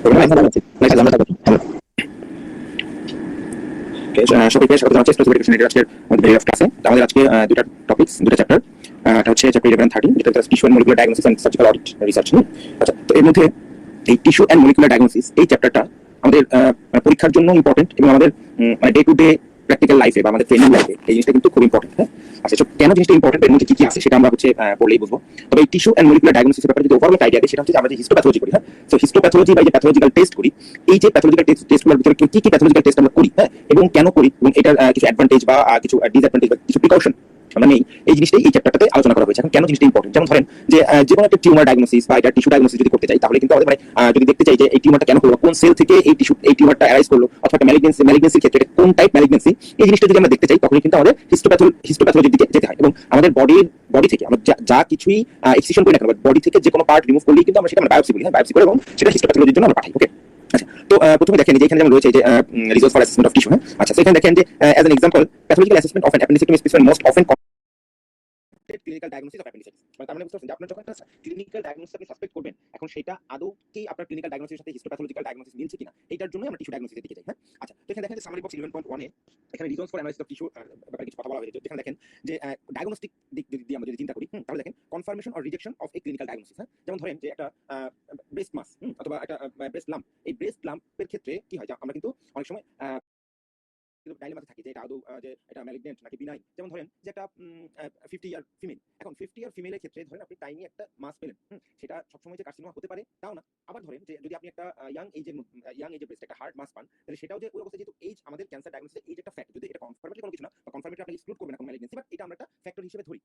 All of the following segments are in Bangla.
সবাইকে স্বাগত জানাচ্ছি আজকের ক্লাসে। আমাদের আজকে দুটো টপিকস, দুটো চ্যাপ্টার। একটা হচ্ছে চ্যাপ্টার 11 30, যেটা tissue and molecular diagnosis and surgical audit research. আচ্ছা, তো এর মধ্যে এই টিস্যু এন্ড মলিকুলার ডায়াগনোসিস এই চ্যাপ্টারটা আমাদের পরীক্ষার জন্য ইম্পর্টেন্ট এবং আমাদের মানে ডে টু ডে প্র্যাকটিক্যাল লাইফে বা আমাদের ট্রেনিং লাইফে এই জিনিসটা কিন্তু খুব ইম্পর্টেন্ট। হ্যাঁ, আচ্ছা, কেন জিনিসটা ইম্পর্টেন্ট, এর মধ্যে কি কি আছে সেটা আমরা হচ্ছে পড়লেই বুঝবো। তবে এই টিস্যু এন্ড মলিকুলার ডায়াগনোসিসের ব্যাপারে যদি ওভারঅল আইডিয়া দিই, সেটা হচ্ছে আমরা যে হিস্টোপ্যাথোলজি করি। হ্যাঁ, সো হিস্টোপ্যাথোলজি বা যে প্যাথোলজিক্যাল টেস্ট করি, এই যে প্যাথোলজিক্যাল টেস্টগুলোর ভিতরে কি কি প্যাথোলজিক্যাল টেস্ট আমরা করি, হ্যাঁ, এবং কেন করি, এবং এটার কিছু অ্যাডভান্টেজ বা কিছু ডিসঅ্যাডভান্টেজ বা কিছু প্রিকশন আমরা নেই, এই জিনিসটাই এই চ্যাপ্টারটাতে আলোচনা করা হয়েছে। এখন কেন জিনিসটা ইম্পর্টেন্ট, যেমন ধরেন যে যে কোনো একটা টিউমার ডায়াগনোসিস বা এটা টিস্যু ডায়াগনোসিস যদি করতে চাই, তাহলে কিন্তু আমাদের মানে যদি দেখতে চাই যে এই টিউমারটা কেন হলো, কোন সেল থেকে এই টিউমারটা অ্যারাইজ করলো, অথবা একটা ম্যালিগনেন্সির ক্ষেত্রে এটা কোন টাইপ ম্যালিগনেন্সি, এই জিনিসটা যদি আমরা দেখতে চাই, তখন কিন্তু আমাদের হিস্টোপ্যাথোলজির দিকে যেতে হয়। এবং আমাদের বডি থেকে আমরা যা কিছুই এক্সিশন করি না কেন, বডি থেকে যে কোনো পার্ট রিমুভ করলেই কিন্তু আমরা সেটা বায়োপসি বলি। হ্যাঁ, বায়োপসি করে এবং সেটা হিস্টোপ্যাথোলজির জন্য আমরা পাঠাই। ওকে, আচ্ছা, তো প্রথমে দেখেন যে এখানে যেমন রয়েছে যে রিজলটস ফর অ্যাসেসমেন্ট অফ টিস্যু। হ্যাঁ, আচ্ছা, সেখানে দেখেন যে as an example, pathological assessment of an appendicectomy specimen most often clinical diagnosis of appendicitis. মানে তার মানে বুঝতে পারছেন যে আপনার যখন একটা ক্লিনিক্যাল ডায়াগনোসিস আপনি সাসপেক্ট করবেন, এখন সেটা আদৌ কি আপনার ক্লিনিক্যাল ডায়াগনোসিসের সাথে হিস্টোপ্যাথোলজিক্যাল ডায়াগনোসিস মিলছে কিনা, এটার জন্যই আমরা টিস্যু ডায়াগনোসিসের দিকে যাই। হ্যাঁ, আচ্ছা, তো এখানে দেখেন যে সামারি বক্স 11.1 এ এখানে reasons for analysis of tissue ব্যাপারে কিছু কথা বলা হয়েছে। যেখানে দেখেন যে ডায়াগনস্টিক দিক দিয়ে আমরা যদি চিন্তা করি, তাহলে দেখেন confirmation or rejection of a clinical diagnosis. হ্যাঁ, যেমন ধরেন যে একটা ব্রেস্ট মাস অথবা একটা ব্রেস্ট লাম্প, এই ব্রেস্ট লাম্পের ক্ষেত্রে কি হয়, আমরা কিন্তু অনেক সময় কিন্তু ডাইলেমাতে থাকি যে এটা আদৌ যে এটা ম্যালিগনেন্ট নাকি বিনাইন। যেমন ধরেন যে একটা 50 ইয়ার ফিমেল, এখন 50 ইয়ার ফিমেলের ক্ষেত্রে ধরেন আপনি টাইনি একটা মাস পেলেন, সেটা সবসময় যে কার্সিনোমা হতে পারে তাও না। আবার ধরেন যে যদি আপনি একটা ইয়াং এজে ব্রেস্ট একটা হার্ড মাস পান, তাহলে সেটাও যে ওই অবস্থায় যেহেতু এজ আমাদের ক্যান্সার ডায়াগনোসিস এজ একটা ফ্যাক্ট, যদি এটা কনফার্মেটরি কোনো কিছু না বা কনফার্মেটরি আপনি এক্সক্লুড করবেন না কোনো ম্যালিগনেন্সি, বাট এটা আমরা একটা ফ্যাক্টর হিসেবে ধরি।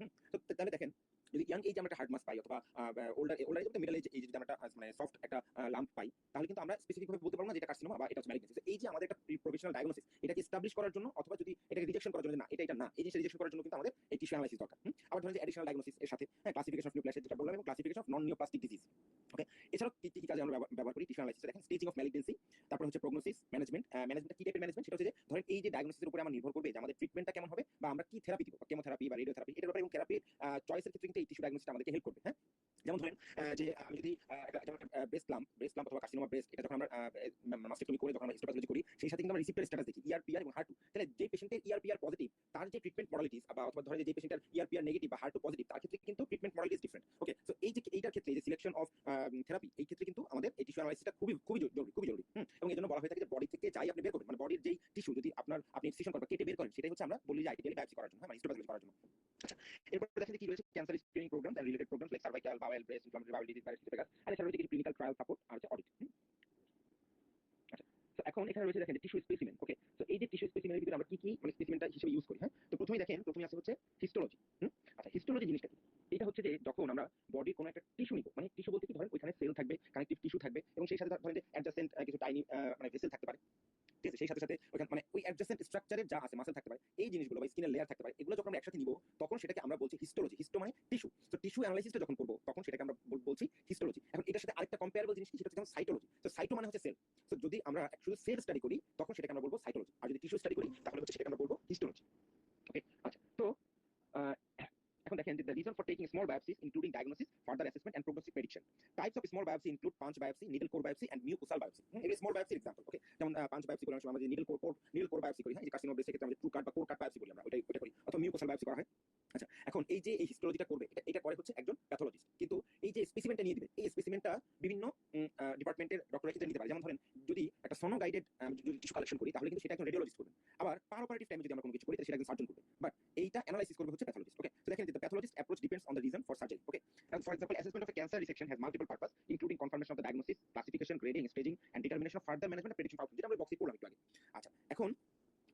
তো তাহলে দেখেন যদি ইয়াং এজ আমরা একটা হার্ড মাস পাই অথবা ওল্ডার এজ মিডল এজ যদি আমরা একটা মানে সফট একটা লাম্প পাই, তাহলে কিন্তু আমরা স্পেসিফিক ভাবে বলতে পারবো না যে এটা কার্সিনোমা বা এটা হচ্ছে ম্যালিগনেন্সি। এই যে আমাদের একটা প্রফেশনাল ডায়াগনোসিস, এটাকে এস্টাবলিশ করার জন্য অথবা যদি এটাকে রিজেকশন করার জন্য না এটা না, এই জিনিসটা রিজেকশন করার জন্য কিন্তু আমাদের এই টিস্যু অ্যানালাইসিস দরকার। আবার ধরেন যে অ্যাডিশনাল ডায়াগনোসিস এর সাথে ক্লাসিফিকেশন অফ নিউক্লিয়াস যেটা বললাম এবং classification of non neoplastic disease. Okay, এছাড়াও কি কি কাজে আমরা ব্যবহার করি টিস্যু অ্যানালাইসিস? দেখেন স্টেজিং অফ ম্যালিগনেন্সি, তারপর হচ্ছে প্রগনোসিস, ম্যানেজমেন্ট। ম্যানেজমেন্ট কি টাইপের ম্যানেজমেন্ট, সেটা হচ্ছে যে ধরেন এই যে ডায়াগনোসিসের উপরে আমার নির্ভর করবে যে আমাদের ট্রিটমেন্টটা কেমন হবে বা আমরা কি থেরাপি দিব, কেমোথেরাপি বা রেডিওথেরাপি, এটার ব্যাপারে এবং থেরাপির চয়েসের ক্ষেত্রে কিন্তু এই টিস্যু ডায়াগনোসিসটা আমাদেরকে হেল্প করবে। হ্যাঁ, যেমন ধরেন যে আমি যদি ব্রেস্ট লাম্প অথবা কার্সিনোমা ব্রেস্ট, এটা যখন আমরা মাস্টেক্টমি করে যখন আমরা হিস্টোপ্যাথোলজি করি, সেই সাথে কিন্তু আমরা রিসিপ্টর স্ট্যাটাস দেখি ER/PR এবং HER2। তাহলে যে পেশেন্টের ER/PR পজিটিভ, তার যে ট্রিটমেন্ট মডালিটিস বা অথবা ধরেন যে পেশেন্টের ER/PR নেগেটিভ বা HER2 পজিটিভ, তার ক্ষেত্রে কিন্তু ট্রিটমেন্ট মডালিটিস ডিফারেন্ট। ওকে, সো এই যে এইটার ক্ষেত্রে যে সিলেকশন অফ থেরাপি, এই ক্ষেত্রে কিন্তু আমাদের এই টিস্যু অ্যানালাইসিসটা খুবই জরুরি। এবং এর জন্য বলা হয়ে থাকে যে বডি থেকে যাই আপনি বের করবেন, মানে বডির যেই টিস্যু যদি আপনি এক্সট্রাকশন করেন, কেটে বের করেন, সেটাই হচ্ছে আমরা বলি যে আইডিয়ালি বায়োপসি করার জন্য, মানে হিস্টোপ্যাথোলজি করার জন্য। আচ্ছা, এরপর দেখেন যে কি রয়েছে cancer screening program and related programs like cervical, bowel, breast, inflammatory bowel disease, parasitic আর এছাড়া রয়েছে কিছু ক্লিনিক্যাল ট্রায়াল সাপোর্ট আর হচ্ছে অডিট। আচ্ছা, তো এখন এখানে রয়েছে দেখেন যে টিস্যু স্পেসিমেন। ওকে, তো এই যে টিস্যু স্পেসিমেনের ভিতরে আমরা কি কি মানে স্পেসিমেনটা হিসেবে ইউজ করি। হ্যাঁ, তো প্রথমেই আছে হচ্ছে হিস্টোলজি। আচ্ছা, হিস্টোলজি জিনিসটা কি? এটা হচ্ছে যে যখন আমরা বডির কোনো একটা টিস্যু নিব, মানে টিস্যু বলতে কি ধরেন ওইখানে সেল থাকবে, কানেক্টিভ টিস্যু থাকবে এবং সেই সাথে ধরেন যে অ্যাডজাসেন্ট কিছু টাইনি মানে ভেসেল থাকতে পারে। ঠিক আছে, সেই সাথে ওইখানে মানে ওই অ্যাডজাসেন্ট স্ট্রাকচারের যা আছে, মাসল থাকতে পারে, এই জিনিসগুলো বা স্কিনের লেয়ার থাকতে পারে, এগুলো যখন আমরা একসাথে নিব, তখন সেটাকে আমরা বলছি হিস্টোলজি। হিস্টো মানে টিস্যু। তো টিস্যু অ্যানালাইসিসটা যখন করব, তখন সেটাকে আমরা বলছি হিস্টোলজি। এখন এটার সাথে আরেকটা কম্পারেবল জিনিস কি, সেটা হচ্ছে সাইটোলজি। তো সাইটো মানে হচ্ছে সেল। তো যদি আমরা শুধু সেল স্টাডি করি, তখন সেটাকে আমরা বলবো সাইটোলজি, আর যদি টিস্যু স্টাডি করি, তাহলে হচ্ছে সেটাকে আমরা বলবো হিস্টোলজি। ওকে, আচ্ছা, তো আহ, এখন দেখেন যে the reason for taking small biopsies including diagnosis, further assessment and prognostic prediction. Types of small biopsy include punch biopsy, needle core biopsy and mucosal biopsy. এই small biopsy example. ওকে, যেমন পাঞ্চ বায়োপসি করার সময় আমরা যে নিডল কোর বায়োপসি করি, হ্যাঁ, এই কার্সিনোমা ব্রেস্টের ক্ষেত্রে আমরা ট্রু কাট বা কোর কাট বায়োপসি বলি আমরা, ওটা করি, অথবা মিউকোসাল বায়োপসি করা হয়। আচ্ছা, এখন এই যে এই হিস্টোলজিটা করবে, এটা করে হচ্ছে একজন প্যাথোলজিস্ট, কিন্তু এই যে স্পেসিমেনটা নিয়ে দিবে, এই স্পেসিমেনটা বিভিন্ন ডিপার্টমেন্টের ডক্টর ক্ষেত্রে নিতে পারে। যেমন ধরেন যদি একটা সোনো গাইডেড যদি টিস্যু কালেকশন করি, তাহলে কিন্তু সেটা একজন রেডিওলজিস্ট করবে। আবার পার অপারেটিভ টাইমে যদি আমরা কোনো কিছু করি, তাহলে সেটা একজন সার্জন করবে। বাট এইটা অ্যানালাইসিস করবে হচ্ছে প্যাথোলজিস্ট। ওকে, তো দেখেন যে the pathologist approach depends on the reason for surgery. Okay, and for example, assessment of a cancer resection has multiple purpose, including confirmation of the diagnosis, classification, grading, staging, and determination of further management and prediction of outcome, যেটা আমরা বক্সে পড়লাম একটু আগে। আচ্ছা, এখন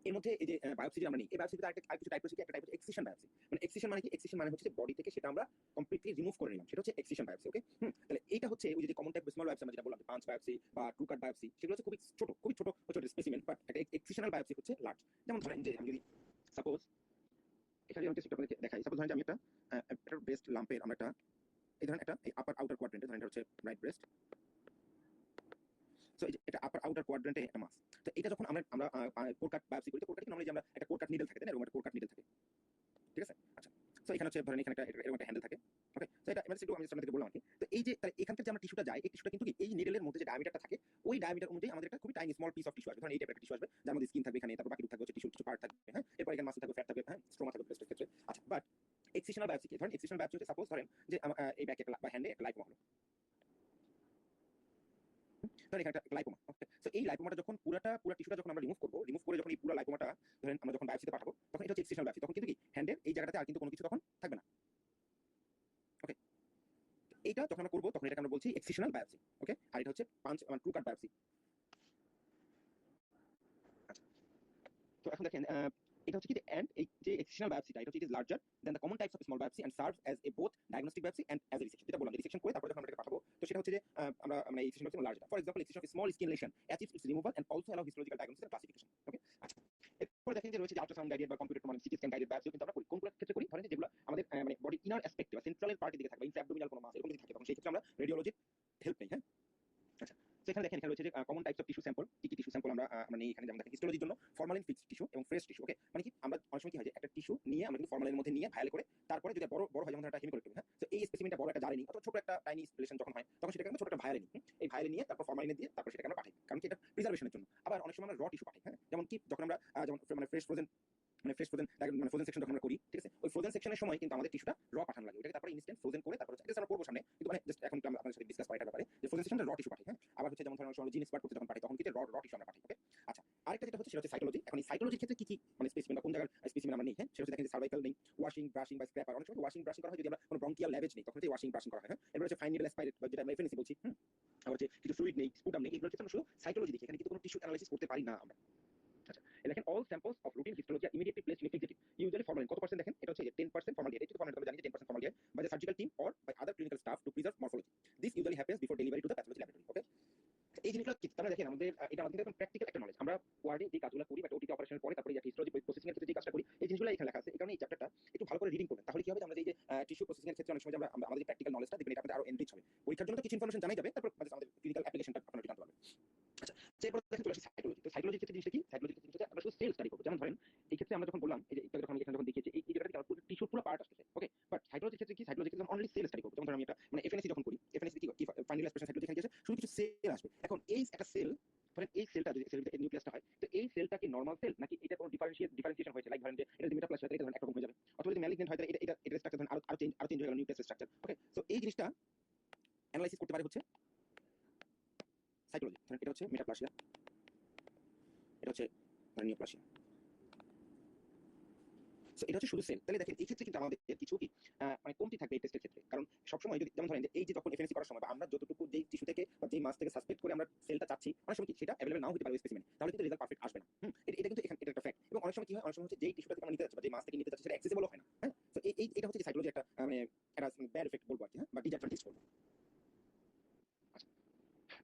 এর মধ্যে এই যে বায়োপসি যে আমরা নিই, এই বায়োপসিতে আরেকটা কিছু টাইপ রয়েছে। একটা টাইপ হচ্ছে এক্সিশন বায়োপসি। মানে এক্সিশন মানে কি? এক্সিশন মানে হচ্ছে বডি থেকে সেটা আমরা কমপ্লিটলি রিমুভ করে নিলাম, সেটা হচ্ছে এক্সিশন বায়োপসি। ওকে, তাহলে এইটা হচ্ছে ওই যে কমন টাইপ স্মল বায়োপসি আমরা যেটা বললাম, পাঁচ বায়োপসি বা ট্রু কাট বায়োপসি, সেগুলো হচ্ছে খুবই ছোট স্পেসিমেন, বাট একটা এক্সিশনাল বায়োপসি হচ্ছে লার্জ। যেমন ধরেন যে আমি যদি সাপোজ এখানে আমি টেস্টটা আপনাকে দেখাই। সাপোজ ধরেন যে আমি একটা ব্রেস্ট লাম্পের আমরা একটা এই ধরেন একটা এই আপার আউটার কোয়াড্রেন্টে, ধরেন এটা হচ্ছে রাইট ব্রেস্ট। সো এটা আপার আউটার কোয়াড্রেন্টে একটা মাস। তো এটা যখন আমরা কোর কাট বায়োপসি করি, তো কোর কাট নরমালি যে আমরা একটা কোর কাট নিডল থাকে, তাই না? এরকম একটা কোর কাট নিডল থাকে। ঠিক আছে, আচ্ছা, সো এখানে হচ্ছে ধরেন এখানে এরকম একটা হ্যান্ডেল থাকে। ওকে, সো এটা আমি সামনে থেকে বললাম আর কি। তো এই যে এখানকার যে আমরা টিস্যুটা যায়, এই টিস্যুটা কিন্তু কি এই নিডলের মধ্যে যে ডায়ামিটারটা থাকে, ওই ডায়ামিটার অনুযায়ী আমাদের একটা খুবই tiny small piece of tissue আসবে। ধরেন এই টাইপের একটা টিস্যু আসবে, যার মধ্যে স্কিন থাকবে এখানে, তারপর বাকি থাকবে হচ্ছে টিস্যু পার্ট থাকবে, হ্যাঁ, এরপর এখানে মাসল থাকবে, ফ্যাট থাকবে, হ্যাঁ, স্ট্রোমা থাকবে ব্রেস্টের ক্ষেত্রে। আচ্ছা, বাট এক্সিশনাল বায়োপসি কি? ধরেন এক্সিশনাল বায়োপসি হচ্ছে সাপোজ ধরেন যে এই ব্যাকে বা হ্যান্ডে একটা লাইপোমা হলো, ধরেন এখানে একটা লাইপোমা। ওকে, সো এই লাইপোমাটা যখন পুরা টিস্যুটা যখন আমরা রিমুভ করে যখন এই পুরো লাইপোমাটা ধরেন আমরা যখন বায়োপসিতে পাঠাবো, তখন এটা হচ্ছে এক্সিশনাল বায়োপসি। তখন কিন্তু কি হ্যান্ডের এই জায়গাটাতে আর কিন্তু কোনো কিছু তখন থাকবে না। ওকে, এইটা যখন আমরা করবো তখন এটাকে আমরা বলছি এক্সিশনাল বায়োপসি। ওকে, আর এটা হচ্ছে ট্রু কাট বায়োপসি। আচ্ছা, তো এখন দেখেন এটা হচ্ছে কি এন্ড এই যে এক্সিশনাল বায়োপসিটা এটা হচ্ছে it is larger than the common types of small biopsy and serves as a both diagnostic biopsy and as a resection. যেটা বললাম যে রিসেকশন করে তারপরে যখন আমরা এটাকে পাঠাবো, তো সেটা হচ্ছে যে আমরা মানে excision biopsy larger. For example excision of small skin lesion achieves its removal and also allow histological diagnosis and classification. Okay, আচ্ছা, এরপর দেখেন যে রয়েছে যে আল্ট্রাসাউন্ড গাইডেড বা কম্পিউটার মানে সিটি স্ক্যান গাইডেড বায়োপসি কিন্তু আমরা করি। কোনগুলো ক্ষেত্রে করি? ধরেন যেগুলো আমাদের মানে বডি ইনার অ্যাসপেক্ট বা সেন্ট্রালের পার্টের দিকে থাকবে, ইনফ্রাঅ্যাবডোমিনাল কোনো মাস এরকম যদি থাকে, তখন সেই ক্ষেত্রে আমরা রেডিওলজির হেল্প নেই। হ্যাঁ, আচ্ছা, তো এখানে দেখেন এখানে রয়েছে যে common types of tissue sample. কি কি টিস্যু স্যাম্পল আমরা নেই এখানে? যেমন দেখেন হিস্টোলজির জন্য ফরমালিন ফিক্সড টিস্যু এবং ফ্রেশ টিস্যু। ওকে, মানে কি আমরা অনেক সময় কি হয় যে একটা টিস্যু নিয়ে আমরা কিন্তু ফরমালিনের মধ্যে নিয়ে ভায়ালে করে তারপরে যদি বড় বড় হয়, যেমন একটা হেমিকোলেক্টমি, হ্যাঁ, তো এই স্পেসিমেনটা বড় একটা জারে নিই অথবা ছোট একটা টাইনি স্প্লেশন যখন হয়, তখন সেটাকে আমরা ছোট একটা ভায়ালে নিই। এই ভায়ালে নিয়ে তারপর ফরমালিনে দিয়ে তারপর সেটাকে আমরা পাঠাই, কারণ কি এটা প্রিজার্ভেশনের জন্য। আবার অনেক সময় আমরা র টিস্যু পাঠাই, হ্যাঁ, যেমন কি যখন আমরা যেমন মানে ফ্রেশ ফ্রোজেন মানে ফ্রোজেন সেকশন যখন আমরা করি, ঠিক আছে, ওই ফ্রোজেন সেকশনের সময় কিন্তু আমাদের টিস্যুটা র পাঠানো লাগে, ওটাকে তারপরে ইনস্ট্যান্ট ফ্রোজেন করে তারপরে এটা আমরা করবো সামনে, কিন্তু মানে জাস্ট এখন আমরা আপনাদের সাথে ডিসকাস করার ব্যাপারে যে ফ্রোজেন সেকশনটা র টিস্যু পাঠাই। হ্যাঁ, আবার হচ্ছে যেমন ধরেন আমরা জিন এক্সপার্ট করতে যখন পাঠাই তখন কিন্তু র টিস্যু আমরা পাঠাই। ওকে, আচ্ছা, আরেকটা যেটা হচ্ছে সেটা হচ্ছে সাইটোলজি। এখন এই সাইটোলজির ক্ষেত্রে কি কি মানে স্পেসিমেন বা কোন জায়গার স্পেসিমেন আমরা নেই? হ্যাঁ, সেটা হচ্ছে দেখেন যে সার্ভাইকাল নেই, ওয়াশিং ব্রাশিং বা স্ক্র্যাপার। অনেক সময় ওয়াশিং ব্রাশিং করা হয় যদি আমরা কোনো ব্রঙ্কিয়াল ল্যাবেজ নেই, তখন ওয়াশিং ব্রাশিং করা হয়। হ্যাঁ, এরপর হচ্ছে ফাইন নিডল অ্যাসপাইরেট বা যেটা আমরা এফএনসি বলছি। আবার হচ্ছে কিছু ফ্লুইড নেই, স্পুটাম নেই, এগুলোর ক্ষেত্রে আমরা শুধু সাইটোলজি দেখি, এখানে কিন্তু কোনো টিস্যু অ্যানালাইসিস করতে পারি না আমরা। আচ্ছা, দেখেন all samples of routine histology are immediately placed in fixative usually formalin. কত পার্সেন্ট দেখেন? এটা হচ্ছে 10% ফরমালিন। এটা তো ফরমালিন আমরা জানি যে 10% formalin by the surgical team or by other clinical staff to preserve morphology. This usually happens before delivery to the pathology laboratory. Okay, এই জিনিসগুলো কি তাহলে দেখেন আমাদের এটা আমাদের কিন্তু প্র্যাকটিক্যাল একটা নলেজ। আমরা ওয়ার্ডে যে কাজগুলো করি বা ওটিতে অপারেশনের পরে তারপরে হিস্টোলজি প্রসেসিং এর ক্ষেত্রে যে কাজটা করি, এই জিনিসগুলো এখানে লেখা আছে। এই কারণে এই চ্যাপ্টারটা একটু ভালো করে রিডিং করবেন, তাহলে কি হবে যে আমরা এই যে টিস্যু প্রসেসিং এর ক্ষেত্রে অনেক সময় আমরা আমাদের প্র্যাকটিক্যাল নলেজটা দেখবেন, এটা আপনাদের আরো এনরিচ হবে। পরীক্ষার জন্য তো কিছু ইনফরমেশন জানাই যাবে, তারপর আমাদের ক্লিনিক্যাল অ্যাপ্লিকেশনটা আপনারা জানতে পারবেন। আচ্ছা, এরপর দেখেন চলে আসি সাইটোলজি। তো সাইটোলজির ক্ষেত্রে জিনিসটা কি? সাইটোলজির ক্ষেত্রে আমরা শুধু সেল স্টাডি করব। যেমন ধরেন এই ক্ষেত্রে আমরা যখন বললাম এই যে যখন আমি এখানে যখন দেখিয়েছি এই জায়গাটা পুরো টিস্যুর পুরো পার্ট আসছে। ওকে, বাট সাইটোলজির ক্ষেত্রে কি? সাইটোলজির ক্ষেত্রে অনলি সেল স্টাডি করব। যেমন ধরেন আমি এটা মানে এফএনসি যখন করি, এফএনসি কি ফাইনাল এক্সপ্রেশন সাইটোলজি এখানে শুধু কিছু সেল আসবে। এখন এই একটা সেল, ধরেন এই সেলটা যদি সেলের ভিতরে নিউক্লিয়াসটা হয়, তো এই সেলটা কি নরমাল সেল নাকি এটা কোনো ডিফারেন্সিয়েশন হয়েছে? লাইক ধরেন যে এটা যদি মেটাপ্লাস্ট হয় এটা ধরেন একরকম হয়ে যাবে, অথবা যদি ম্যালিগনেন্ট হয় তাহলে এটা স্ট্রাকচার ধরেন আরো চেঞ্জ হয়ে গেল নিউক্লিয়াস স্ট্রাকচার। ওকে, সো এই জিনিসটা অ্যানালাইসিস করতে পারে হচ্ছে সাইটোলজি। ধরেন এটা হচ্ছে মেটাপ্লাসিয়া, এটা হচ্ছে নিউপ্লাসিয়া। সো এটা হচ্ছে শুধু সেল। তাহলে দেখেন এই ক্ষেত্রে কিন্তু আমাদের কিছু কি মানে কমতি থাকবে এই টেস্টের ক্ষেত্রে, কারণ সবসময় যদি যেমন ধরেন যে এই যে যখন এফএনসি করার সময় বা আমরা যতটুকু যেই টিস্যু থেকে বা যেই মাস থেকে সাসপেক্ট করে আমরা সেলটা চাচ্ছি, অনেক সময় কি সেটা অ্যাভেলেবল নাও হতে পারে স্পেসিমেনে, তাহলে কিন্তু রেজাল্ট পারফেক্ট আসবে না। এটা কিন্তু এখানে এটা একটা ফ্যাক্ট। এবং অনেক সময় কি হয়, অনেক সময় হচ্ছে যেই টিস্যুটা থেকে আমরা নিতে যাচ্ছি বা যেই মাস থেকে নিতে যাচ্ছি সেটা অ্যাক্সেসিবল হয় না। হ্যাঁ, তো এটা হচ্ছে সাইটোলজি একটা মানে একটা ব্যাড এফেক্ট বলবো আর কি, হ্যাঁ, বা ডিসঅ্যাডভান্টেজ বলবো।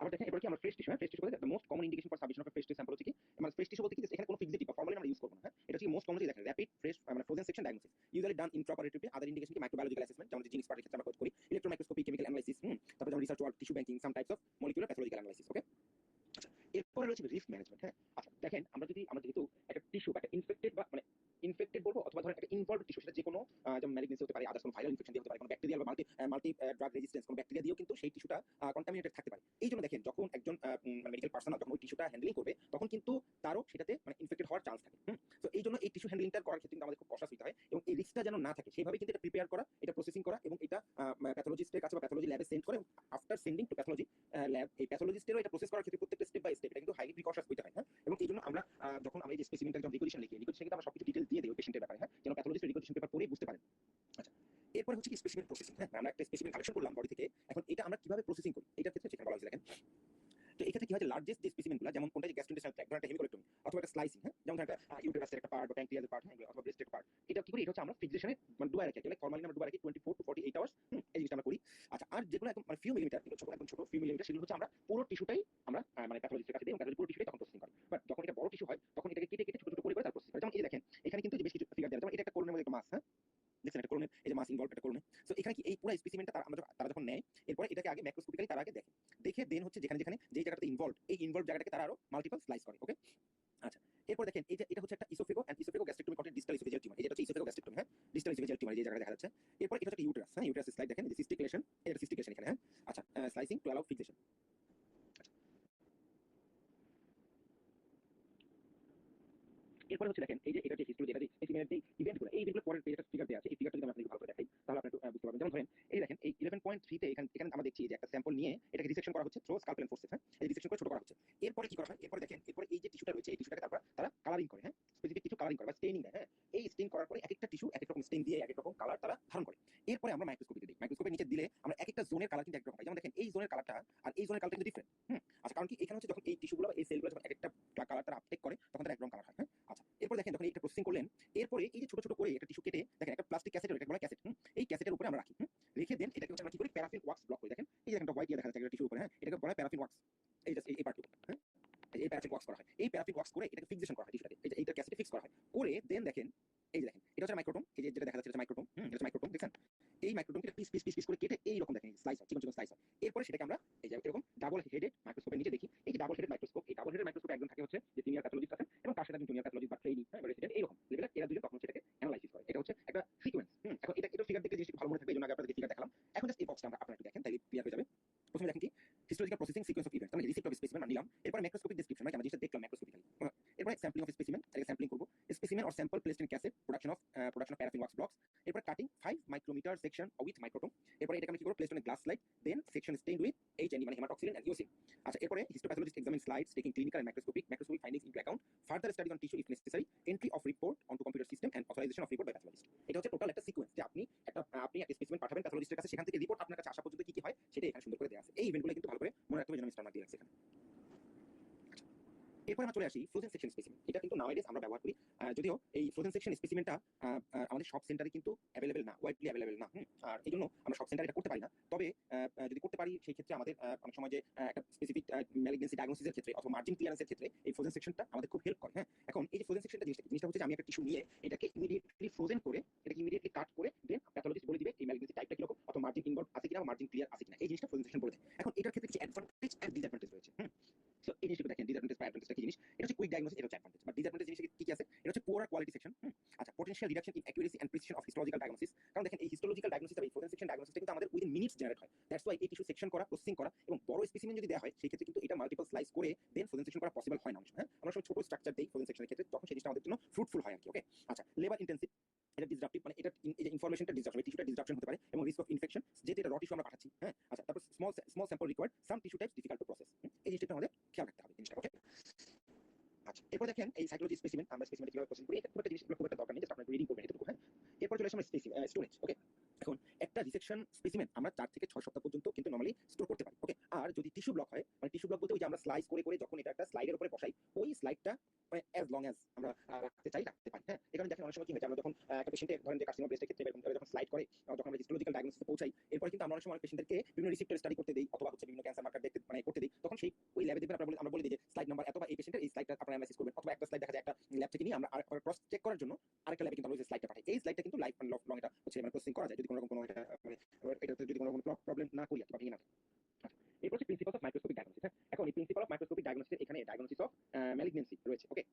আবার দেখেন এবার কি আমরা ফ্রেশ টিস্যু, ফ্রেশ টিস্যু বলতে the most common indication for submission of fresh tissue sample হচ্ছে কি মানে ফ্রেশ টিস্যু বলতে কি এখানে কোনো ফিক্সিটি বা ফর্মালিন আমরা ইউজ করব না। হ্যাঁ, এটা হচ্ছে মোস্ট কমনলি দেখেন র্যাপিড ফ্রেশ মানে ফ্রোজেন সেকশন ডায়াগনোসিস ইউজুয়ালি ডান ইন্ট্রাঅপারেটিভলি। আদার ইন্ডিকেশন কি মাইক্রোবায়োলজিক্যাল অ্যাসেসমেন্ট, যেমন জিন এক্সপার্টের ক্ষেত্রে আমরা করি ইলেকট্রন মাইক্রোস্কোপি, কেমিক্যাল অ্যানালাইসিস, তারপর যেমন research work, tissue banking, some types of molecular pathological analysis. Okay, আচ্ছা, এরপরে রয়েছে রিস্ক ম্যানেজমেন্ট। হ্যাঁ, আচ্ছা দেখেন আমরা যেহেতু একটা টিস্যু বা একটা ইনফেক্টেড বা মানে ইনফেক্টেড বলবো অথবা ধরেন একটা ইনভলভড টিস্যু, সেটা যে কোনো যেমন ম্যালিগনেন্সি হতে পারে, আদার্স কোনো ভাইরাল ইনফেকশন দিয়ে হতে পারে, কোনো ব্যাকটেরিয়াল বা মাল্টি ড্রাগ রেজিস্ট্যান্স কোনো ব্যাকটেরিয়া দিয়েও কিন্তু সেই টিস্যুটা কন্টামিনেটেড থাকতে পারে। এই জন্য দেখেন যখন একজন মেডিকেল পার্সোনাল যখন ওই টিস্যুটা হ্যান্ডেলিং করবে তখন কিন্তু তারও সেটাতে মানে ইনফেক্টেড হওয়ার চান্স থাকে। তো এই জন্য এই টিস্যু হ্যান্ডলিংটা করার ক্ষেত্রে কিন্তু আমাদের খুব কষাস হতে হয় এবং এই রিস্কটা যেন না থাকে সেভাবে কিন্তু এটা প্রিপেয়ার করা, এটা প্রসেসিং করা এবং এটা প্যাথোলজিস্টের কাছে বা প্যাথোলজি ল্যাবে সেন্ড করে after sending to pathology lab এই প্যাথোলজিস্টেরও এটা প্রসেস করার ক্ষেত্রে প্রত্যেকটা স্টেপ বাই স্টেপ এটা কিন্তু হাইলি প্রিকশনাস হতে হয়। হ্যাঁ, এবং এই জন্য আমরা যখন আমরা এই যে স্পেসিমেনটা যখন রিকোয়েশন লিখি কিন্তু আমরা সবকিছু ডিটেইলস দিয়ে দেই পেশেন্টের ব্যাপারে, হ্যাঁ, যেন প্যাথোলজিস্ট রিকোয়েশন পেপার পড়ে বুঝতে পারেন। আচ্ছা, এরপর হচ্ছে কি স্পেসিমেন প্রসেসিং। হ্যাঁ, আমরা একটা স্পেসিমেন কালেকশন করলাম বডি থেকে, এখন এটা আমরা কিভাবে প্রসেসিং করি এটার ক্ষেত্রে সেখানে বলা হয়েছে দেখেন। তো এক্ষেত্রে কি হয় যে লার্জেস্ট যে স্পেসিমেনগুলো যেমন কোনটা যে গ্যাস্ট্রোইন্টেস্টাইনাল ট্র্যাক্ট, ধরেন একটা হেমিকোলেক্টমি অথবা একটা স্লাইসিং, হ্যাঁ, যেমন একটা ইউটেরাসের একটা পার্ট বা প্যানক্রিয়াসের পার্ট, হ্যাঁ, অথবা ব্রেস্টের পার্ট, এটা কি করি? এটা হচ্ছে আমরা ফিক্সেশনে মানে ডুবাই রাখি, লাইক ফরমালিন আমরা ডুবাই রাখি 24 to 48 আওয়ার্স। এই জিনিসটা আমরা করি। আচ্ছা, আর যেগুলো একদম মানে ফিউ মিলিমিটার, যেগুলো ছোট একদম ছোট ফিউ মিলিমিটার, সেগুলো হচ্ছে আমরা পুরো টিস্যুটাই আমরা মানে প্যাথোলজিস্টের কাছে দিই এবং প্যাথোলজি পুরো টিস্যুটাই তখন প্রসেসিং করে। বাট যখন এটা বড় টিস্যু হয় তখন এটাকে কেটে কেটে ছোট ছোট করে তার প্রসেসিং করে। যেমন এই যে দেখেন এখানে কিন্তু বেশ কিছু ফিগার দেওয়া, যেমন এটা একটা কোলনের মধ্যে একটা মাস, হ্যাঁ, দেখছেন একটা কোলনের এই যে মাস ইনভলভ একটা কোলনে। সো এখানে কি এই পুরো স্পেসিমেনটা তারা যখন নেয় এরপরে এটাকে আগে ম্যাক্রোস্কোপিক্যালি তারা আগে দেখে দেন হচ্ছে যেখানে যেই জায়গাটাতে ইনভলভ এই ইনভলভ জায়গাটাকে তারা আরো মাল্টিপল স্লাইস করে। ওকে, আচ্ছা, এরপর দেখেন এই যে এটা হচ্ছে একটা oesophago and oesophago gastrectomy content distal oesophageal tumour. এই যেটা হচ্ছে ইসোফেগো গ্যাস্ট্রেক্টমি, হ্যাঁ, ডিস্টাল ইসোফেজিয়াল টিউমার যে জায়গায় দেখা যাচ্ছে। এরপর এটা হচ্ছে একটা ইউটেরাস, হ্যাঁ, ইউটেরাস স্লাইড দেখেন, যে সিস্টিকুলেশন, এটা সিস্টিকুলেশন এখানে, হ্যাঁ। আচ্ছা, স্লাইসিং টু অ্যালাউ ফিক্সেশন। এরপরে হচ্ছে দেখেন এই যে এটা যে হিস্ট্রি, যেটা যে স্পেসিমেনের যে ইভেন্টগুলো, এই ইভেন্টগুলো পরের পেজে একটা ফিগার দেওয়া আছে। এই ফিগারটা যদি আমি আপনাকে ভালো করে দেখাই তাহলে আপনি একটু বুঝতে পারবেন। যেমন ধরেন এই দেখেন এই 11.3 তে এখানে এখানে আমরা দেখছি যে একটা স্যাম্পল নিয়ে এটাকে ডিসেকশন করা হচ্ছে থ্রো স্কালপেল এন্ড ফোর্সেস, হ্যাঁ, এই ডিসেকশন করে ছোট করা হচ্ছে। এরপরে কি করা হয়, এরপরে দেখেন এরপরে এই যে টিস্যুটা রয়েছে এই টিস্যুটাকে তারা কালারিং করে, হ্যাঁ, স্পেসিফিক কিছু কালারিং করে বা স্টেইনিং দেয়, হ্যাঁ। এই স্টেইন করার পরে এক একটা টিস্যু এক এক রকম স্টেইন দিয়ে এক এক রকম কালার তারা ধারণ করে। এরপরে আমরা মাইক্রোস্কোপিতে দিই, মাইক্রোস্কোপের নিচে দিলে আমরা এক একটা জোনের কালার কিন্তু একরকম পাই। যেমন দেখেন এই জোনের কালারটা আর এই জোনের কালারটা কিন্তু ডিফারেন্ট, আচ্ছা, কারণ কি এখানে হচ্ছে যখন এই টিস্যুগুলো বা এই সেলগুলো যখন এক একটা কালার তারা আপটেক করে তখন তারা একরকম কালার হয়, হ্যাঁ। আচ্ছা, এরপর দেখেন যখন এইটা প্রসেসিং করলেন, এরপরে এই যে ছোট ছোট করে একটা টিস্যু কেটে দেখেন একটা প্লাস্টিক ক্যাসেট, এটা বলা ক্যাসেট, এই ক্যাসেটের উপরে আমরা রাখি, রেখে দেন এটাকে হচ্ছে আমরা কি করি, প্যারাফিন ওয়াক্স ব্লক করি। দেখেন এই যে একটা হোয়াইট ইয়ে দেখা যাচ্ছে একটা টিস্যুর উপরে, হ্যাঁ, এটাকে বলা হয় প্যারাফিন ওয়াক্স। এই জাস্ট এই পার্টটুকু, হ্যাঁ, এই প্যারাফিন ওয়াক্স করা হয়। এই প্যারাফিন ওয়াক্স করে এটাকে ফিক্সেশন করা হয় টিস্যুটাকে, এইটা ক্যাসেটে ফিক্স করা হয়। করে দেন দেখেন এই যে দেখেন এটা হচ্ছে মাইক্রোটোম, এই যে যেটা দেখা যাচ্ছে এটা মাইক্রোটোম, এটা হচ্ছে মাইক্রোটোম, দেখছেন এই মাইক্রোটোমকে পিস পিস পিস পিস করে কেটে এই রকম দেখেন স্লাইস হয়, চিকন চিকন স্লাইস হয়। এরপরে সেটাকে আমরা এই যে এরকম ডাবল হেডেড মাইক্রোস্কোপের নিচে দেখি। এই যে ডাবল হেডেড মাইক্রোস্কোপ, এই ডাবল হেডেড মাইক্রোস্কোপে একজন থাকে হচ্ছে যে সিনিয়র প্যাথোলজিস্ট আছেন এবং তার সাথে একজন জুনিয়র প্যাথোলজিস্ট বা ট্রেইনি, হ্যাঁ, রেসিডেন্ট, এইরকম লেভেলের এরা দুজন তখন সেটাকে অ্যানালাইসিস করে। এটা হচ্ছে একটা সিকোয়েন্স। এখন এটা ফিগার দেখে জিনিসটা ভালো মনে থাকবে, এই জন্য আগে আপনাদের ফিগার দেখালাম। এখন জাস্ট এই বক্সটা আমরা আপনারা একটু দেখেন তাহলে ক্লিয়ার হয়ে যাবে। প্রথমে দেখেন কি historical processing sequence of events, আমরা রিসিপ্ট অফ স্পেসিমেন নিলাম। এরপর ম্যাক্রোস্কোপিক ডেসক্রিপশন, মানে আমরা যেটা দেখলাম ম্যাক্রোস্কোপিক্যালি। এরপর স্যাম্পলিং অফ স্পেসিমেন, এটাকে স্যাম্পলিং করব। Specimen or sample placed in cassette, production of paraffin wax blocks. এরপর cutting 5 micrometre section with microtome. এরপর এটাকে আমরা কি করব, placed on a glass slide, then section stained with HNE মানে হেমাটক্সিলিন এন্ড ইওসিন। আচ্ছা, এরপরে histopathologist examine slides taking clinical and microscopic findings into account, further study on tissue if necessary, entry of report onto computer system and authorization of report by pathologist. এটা হচ্ছে টোটাল একটা সিকোয়েন্স, যে আপনি একটা স্পেসিমেন পাঠাবেন প্যাথোলজিস্টের কাছে, সেখান থেকে রিপোর্ট আপনার কাছে আসা পর্যন্ত কি কি হয় সেটা এখানে সুন্দর করে দেওয়া আছে। এই ইভেন্টগুলো কিন্তু ভালো করে মনে রাখতে হবে, যেন আমি স্টার মার্ক দিয়ে রাখছি এখানে। এরপর আমরা চলে আসি ফ্রোজেন সেকশন স্পেসিমেন। এটা কিন্তু নাওয়াইডেজ আমরা ব্যবহার করি, যদিও এই ফ্রোজেন সেকশন স্পেসিমেনটা আমাদের সব সেন্টারে কিন্তু অ্যাভেলেবেল না, ওয়াইডলি অ্যাভেলেবেল না, আর এই জন্য আমরা সব সেন্টারে এটা করতে পারি না। তবে যদি করতে পারি সেই ক্ষেত্রে আমাদের অনেক সময় যে একটা স্পেসিফিক ম্যালিগনেন্সি ডায়াগনোসিসের ক্ষেত্রে অথবা মার্জিন ক্লিয়ারেন্সের ক্ষেত্রে এই ফ্রোজেন সেকশনটা আমাদের খুব হেল্প করে, হ্যাঁ। এখন এই যে ফ্রোজেন সেকশনটা জিনিসটা হচ্ছে যে আমি একটা টিস্যু নিয়ে এটাকে ইমিডিয়েটলি ফ্রোজেন করে এটাকে ইমিডিয়েটলি কাট করে দেন প্যাথোলজিস্ট বলে দিবে এই ম্যালিগনেন্সি টাইপটা কিরকম অথবা মার্জিন ইনভলভ আছে কিনা বা মার্জিন ক্লিয়ার আছে কিনা, এই জিনিসটা ফ্রোজেন সেকশন বলে দেয়। এখন এটার ক্ষেত্রে কিছু অ্যাডভান্টেজ এন্ড ডিসঅ্যাডভান্টেজ রয়েছে। সো এই জিনিসটা দেখেন, ডিসঅ্যাডভান্টেজ বা অ্যাডভান্টেজটা কি জিনিস, এটা হচ্ছে কুইক ডায়াগনোসিস, এটা হচ্ছে অ্যাডভান্টেজ। বাট ডিসঅ্যাডভান্টেজ জিনিস কি কি আছে, এটা হচ্ছে পুয়ার কোয়ালিটি সেকশন। আচ্ছা, potential reduction in accuracy and precision of histological diagnosis. কারণ দেখেন এই হিস্টোলজিক্যাল ডায়াগনোসিস বা এই ফ্রোজেন সেকশন ডায়াগনোসিসটা কিন্তু আমাদের উইদিন মিনিটস জেনারেট হয়। দ্যাটস ওয়াই এই টিস্যু সেকশন করা, প্রসেসিং করা এবং বড় স্পেসিমেন যদি দেওয়া হয় সেই ক্ষেত্রে কিন্তু এটা মাল্টিপল স্লাইস করে দেন ফ্রোজেন সেকশন করা পসিবল হয় না। হ্যাঁ, আমরা সব ছোট স্ট্রাকচার দেই ফ্রোজেন সেকশনের ক্ষেত্রে, তখন সেই জিনিসটা আমাদের জন্য ফ্রুটফুল হয় আর কি। ওকে, আচ্ছা, লেবার ইন্টেন্সিভ, এটা ডিসরাপটিভ, মানে এটা এই যে ইনফরমেশনটা ডিসরাপশন, টিস্যুটা ডিসরাপশন হতে পারে এবং রিস্ক অফ ইনফেকশন, যেহেতু এটা র টিস্যু আমরা পাঠাচ্ছি, হ্যাঁ। আচ্ছা, তারপর small sample required, some tissue types difficult to process. এই জিনিসটা আমাদের খেয়াল রাখতে হবে জিনিসটা। ওকে, আচ্ছা, এরপর দেখেন এই সাইকোলজি স্পেসিমেন, আমরা স্পেসিমেনটা কিভাবে প্রসেস করি, এটা খুব একটা জিনিস খুব একটা দরকার নেই, জাস্ট আপনারা রিডিং করবেন এতটুকু, হ্যাঁ। এরপর চলে আসলে স্টোরেজ। ওকে, এখন একটা রিসেকশন স্পেসিমেন আমরা 4 থেকে 6 সপ্তাহ পর্যন্ত কিন্তু নরমালি স্টোর করতে পারি। ওকে, আর যদি টিস্যু ব্লক হয়, মানে টিস্যু ব্লক বলতে ওই যে আমরা স্লাইস করে করে যখন এটা একটা স্লাইডের উপরে বসাই, ওই স্লাইডটা মানে অ্যাজ লং অ্যাজ আমরা রাখতে চাই রাখতে পারি, হ্যাঁ। এখানে দেখেন অনেক সময় কি হয়, আমরা যখন একটা পেশেন্টের ধরেন যে কার্সিনোমা ব্রেস্টের ক্ষেত্রে এরকম যখন স্লাইড করে, যখন আমরা হিস্টোলজিক্যাল ডায়াগনোসিসে পৌঁছাই, এরপর কিন্তু আমরা অনেক সময় পেশেন্টদেরকে বিভিন্ন রিসিপ্টর স্টাডি করতে দেই অথবা হচ্ছে বিভিন্ন ক্যান্সার মার্কার দেখতে মানে করতে দেই, তখন সেই ওই ল্যাবে দেখবেন আমরা বলে দিই যে স্লাইড নাম্বার এত বা এই পেশেন্টের এই স্লাইডটা আপনারা অ্যানালাইসিস করবেন, অথবা একটা স্লাইড দেখা যায় একটা ল্যাব থেকে নিয়ে আমরা ক্রস চেক করার জন্য আরেকটা ল্যাবে কিন্তু আমরা ওই স্লাইডটা পাঠাই। এই স্লাইডটা কিন্তু লাইফ লং এটা হচ্ছে মানে প্রসেসিং করা যায় যদি কোনো রকম কোনো এটা মানে এটাতে যদি কোনো রকম প্রবলেম না করি অথবা ভেঙে না যায়। এরপর হচ্ছে প্রিন্সিপালস অফ মাইক্রোস্কোপিক ডায়াগনোসিস। এখন এই প্রিন্সিপাল অফ মাইক্রোস্কোপিক ডায়াগনোসিস এখানে ডায়াগনোসিস অফ ম্যালিগনেন্সি রয়েছে। ওকে,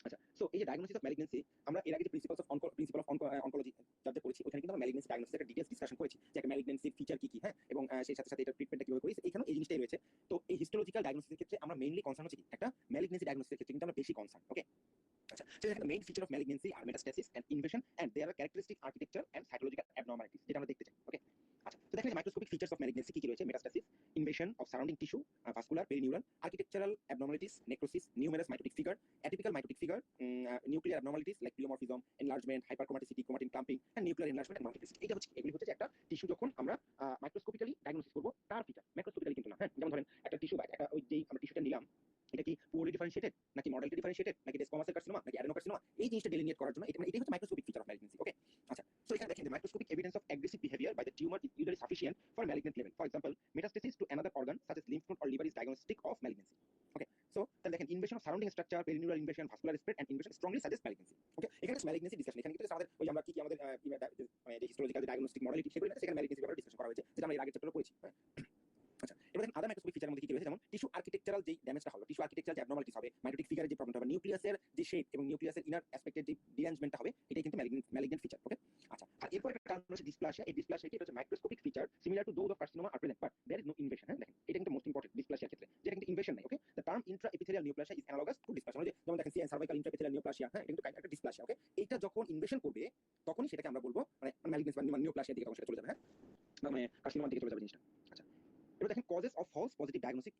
আচ্ছা, সো এই যে ডায়াগনোসিস অফ ম্যালিগনেন্সি, আমরা এর আগে যে প্রিন্সিপাল অফ অনকোলজি যা করেছি ওখানে কিন্তু আমরা ম্যালিগনেন্সি ডায়াগনোসিস একটা ডিটেইলস ডিসকাশন করেছি যে একটা ম্যালিগনেন্সির ফিচার কি কি, হ্যাঁ, এবং সেই সাথে সাথে এটা ট্রিটমেন্টটা কিভাবে করি, এখানে এই জিনিসটাই রয়েছে। তো এই হিস্টোলজিক্যাল ডায়াগনোসিসের ক্ষেত্রে আমরা মেইনলি কনসার্ন হচ্ছে কি একটা ম্যালিগনেন্সি ডায়াগনোসিসের ক্ষেত্রে কিন্তু আমরা বেশি কনসার্ন। ওকে, আচ্ছা, so the main feature of malignancy are metastasis and invasion, and there are characteristic architecture and psychological abnormalities যেটা আমরা দেখতে চাই। ওকে, আচ্ছা, তো দেখেন মাইক্রোস্কোপিক ফিচার্স অফ ম্যালিগনেন্সি কি কি রয়েছে, metastasis, invasion of surrounding tissue, vascular perineural, architectural abnormalities, necrosis, numerous mitotic figure, atypical mitotic figure, nuclear abnormalities like pleomorphism, enlargement, hyperchromaticity, chromatin clumping, and nuclear enlargement and multiplicity। এটা হচ্ছে এগুলি হচ্ছে যে একটা টিস্যু যখন আমরা মাইক্রোস্কোপিক্যালি ডায়াগনোসিস করব তার ফিচার, ম্যাক্রোস্কোপিক্যালি কিন্তু না, হ্যাঁ। যেমন ধরেন একটা টিস্যু বা একটা ওই যে আমরা টিস্যুটা নিলাম, এটা কি পুরোলি ডিফারেন্সিয়েটেড নাকি মডেলটি ডিফারেন্সিয়েটেড নাকি ডেসকোমাসের কার্সিনোমা নাকি অ্যাডেনোকার্সিনোমা, এই জিনিসটা ডেলিনিয়েট করার জন্য এটা মানে এটাই হচ্ছে microscopic feature of malignancy. Okay, আচ্ছা, সো এখানে দেখেন microscopic evidence of aggressive behaviour by the tumour is usually sufficient for malignant level. For example, metastasis to another organ such as lymph node or liver is diagnostic of malignancy. Okay, so তাহলে দেখেন invasion of surrounding structure, perineural invasion, vascular spread and invasion strongly suggest malignancy. Okay, এখানে ম্যালিগনেন্সি ডিসকাশন, এখানে কিন্তু আমাদের ওই আমরা কি কি আমাদের মানে যে হিস্টোলজিক্যাল ডায়াগনস্টিক মডেলিটি সেগুলো এখানে ম্যালিগনেন্সি ব্যাপারে ডিসকাশন করা হয়েছে যেটা আমরা এর আগের চ্যাপ্টারে পড়েছি, হ্যাঁ। আচ্ছা, এবার দেখেন আদার মাইক্রোস্কোপিক ফিচারের মধ্যে কি রয়েছে, যেমন টিস্যু আর্কিটেকচারাল যে ড্যামেজটা হলো, টিস্যু আর্কিটেকচারাল যে অ্যাবনরমালিটিস হবে, মাইটোটিক ফিগারের যে প্রবলেমটা হবে, নিউক্লিয়াসের যে শেপ এবং নিউক্লিয়াসের ইনার অ্যাসপেক্টের যে ডিরেঞ্জমেন্টটা হবে, এটাই কিন্তু ম্যালিগন্যান্ট ফিচার। ওকে, আচ্ছা। আর এরপর একটা কারণ হচ্ছে ডিসপ্লাসিয়া। এই ডিসপ্লাসিয়া কি, এটা হচ্ছে microscopic feature similar to those of carcinoma are present, but there is no invasion. হ্যাঁ, দেখেন এটা কিন্তু মোস্ট ইম্পর্টেন্ট ডিসপ্লাসিয়ার ক্ষেত্রে, যেটা কিন্তু ইনভেশন নাই। Okay, the term intra epithelial neoplasia is analogous to dysplasia, মানে যেমন দেখেন CIN cervical intra epithelial neoplasia, হ্যাঁ, এটা কিন্তু একটা ডিসপ্লাসিয়া। ওকে, এইটা যখন ইনভেশন করবে তখনই সেটাকে আমরা বলবো মানে ম্যালিগনেন্স বা নিউপ্লাসিয়ার দিকে তখন সেটা চলে যাবে। হ্যাঁ, মানে কার্সিনোমার দিকে চলে যাবে জিনিসটা। আচ্ছা, এবার দেখেন causes of false positive diagnosis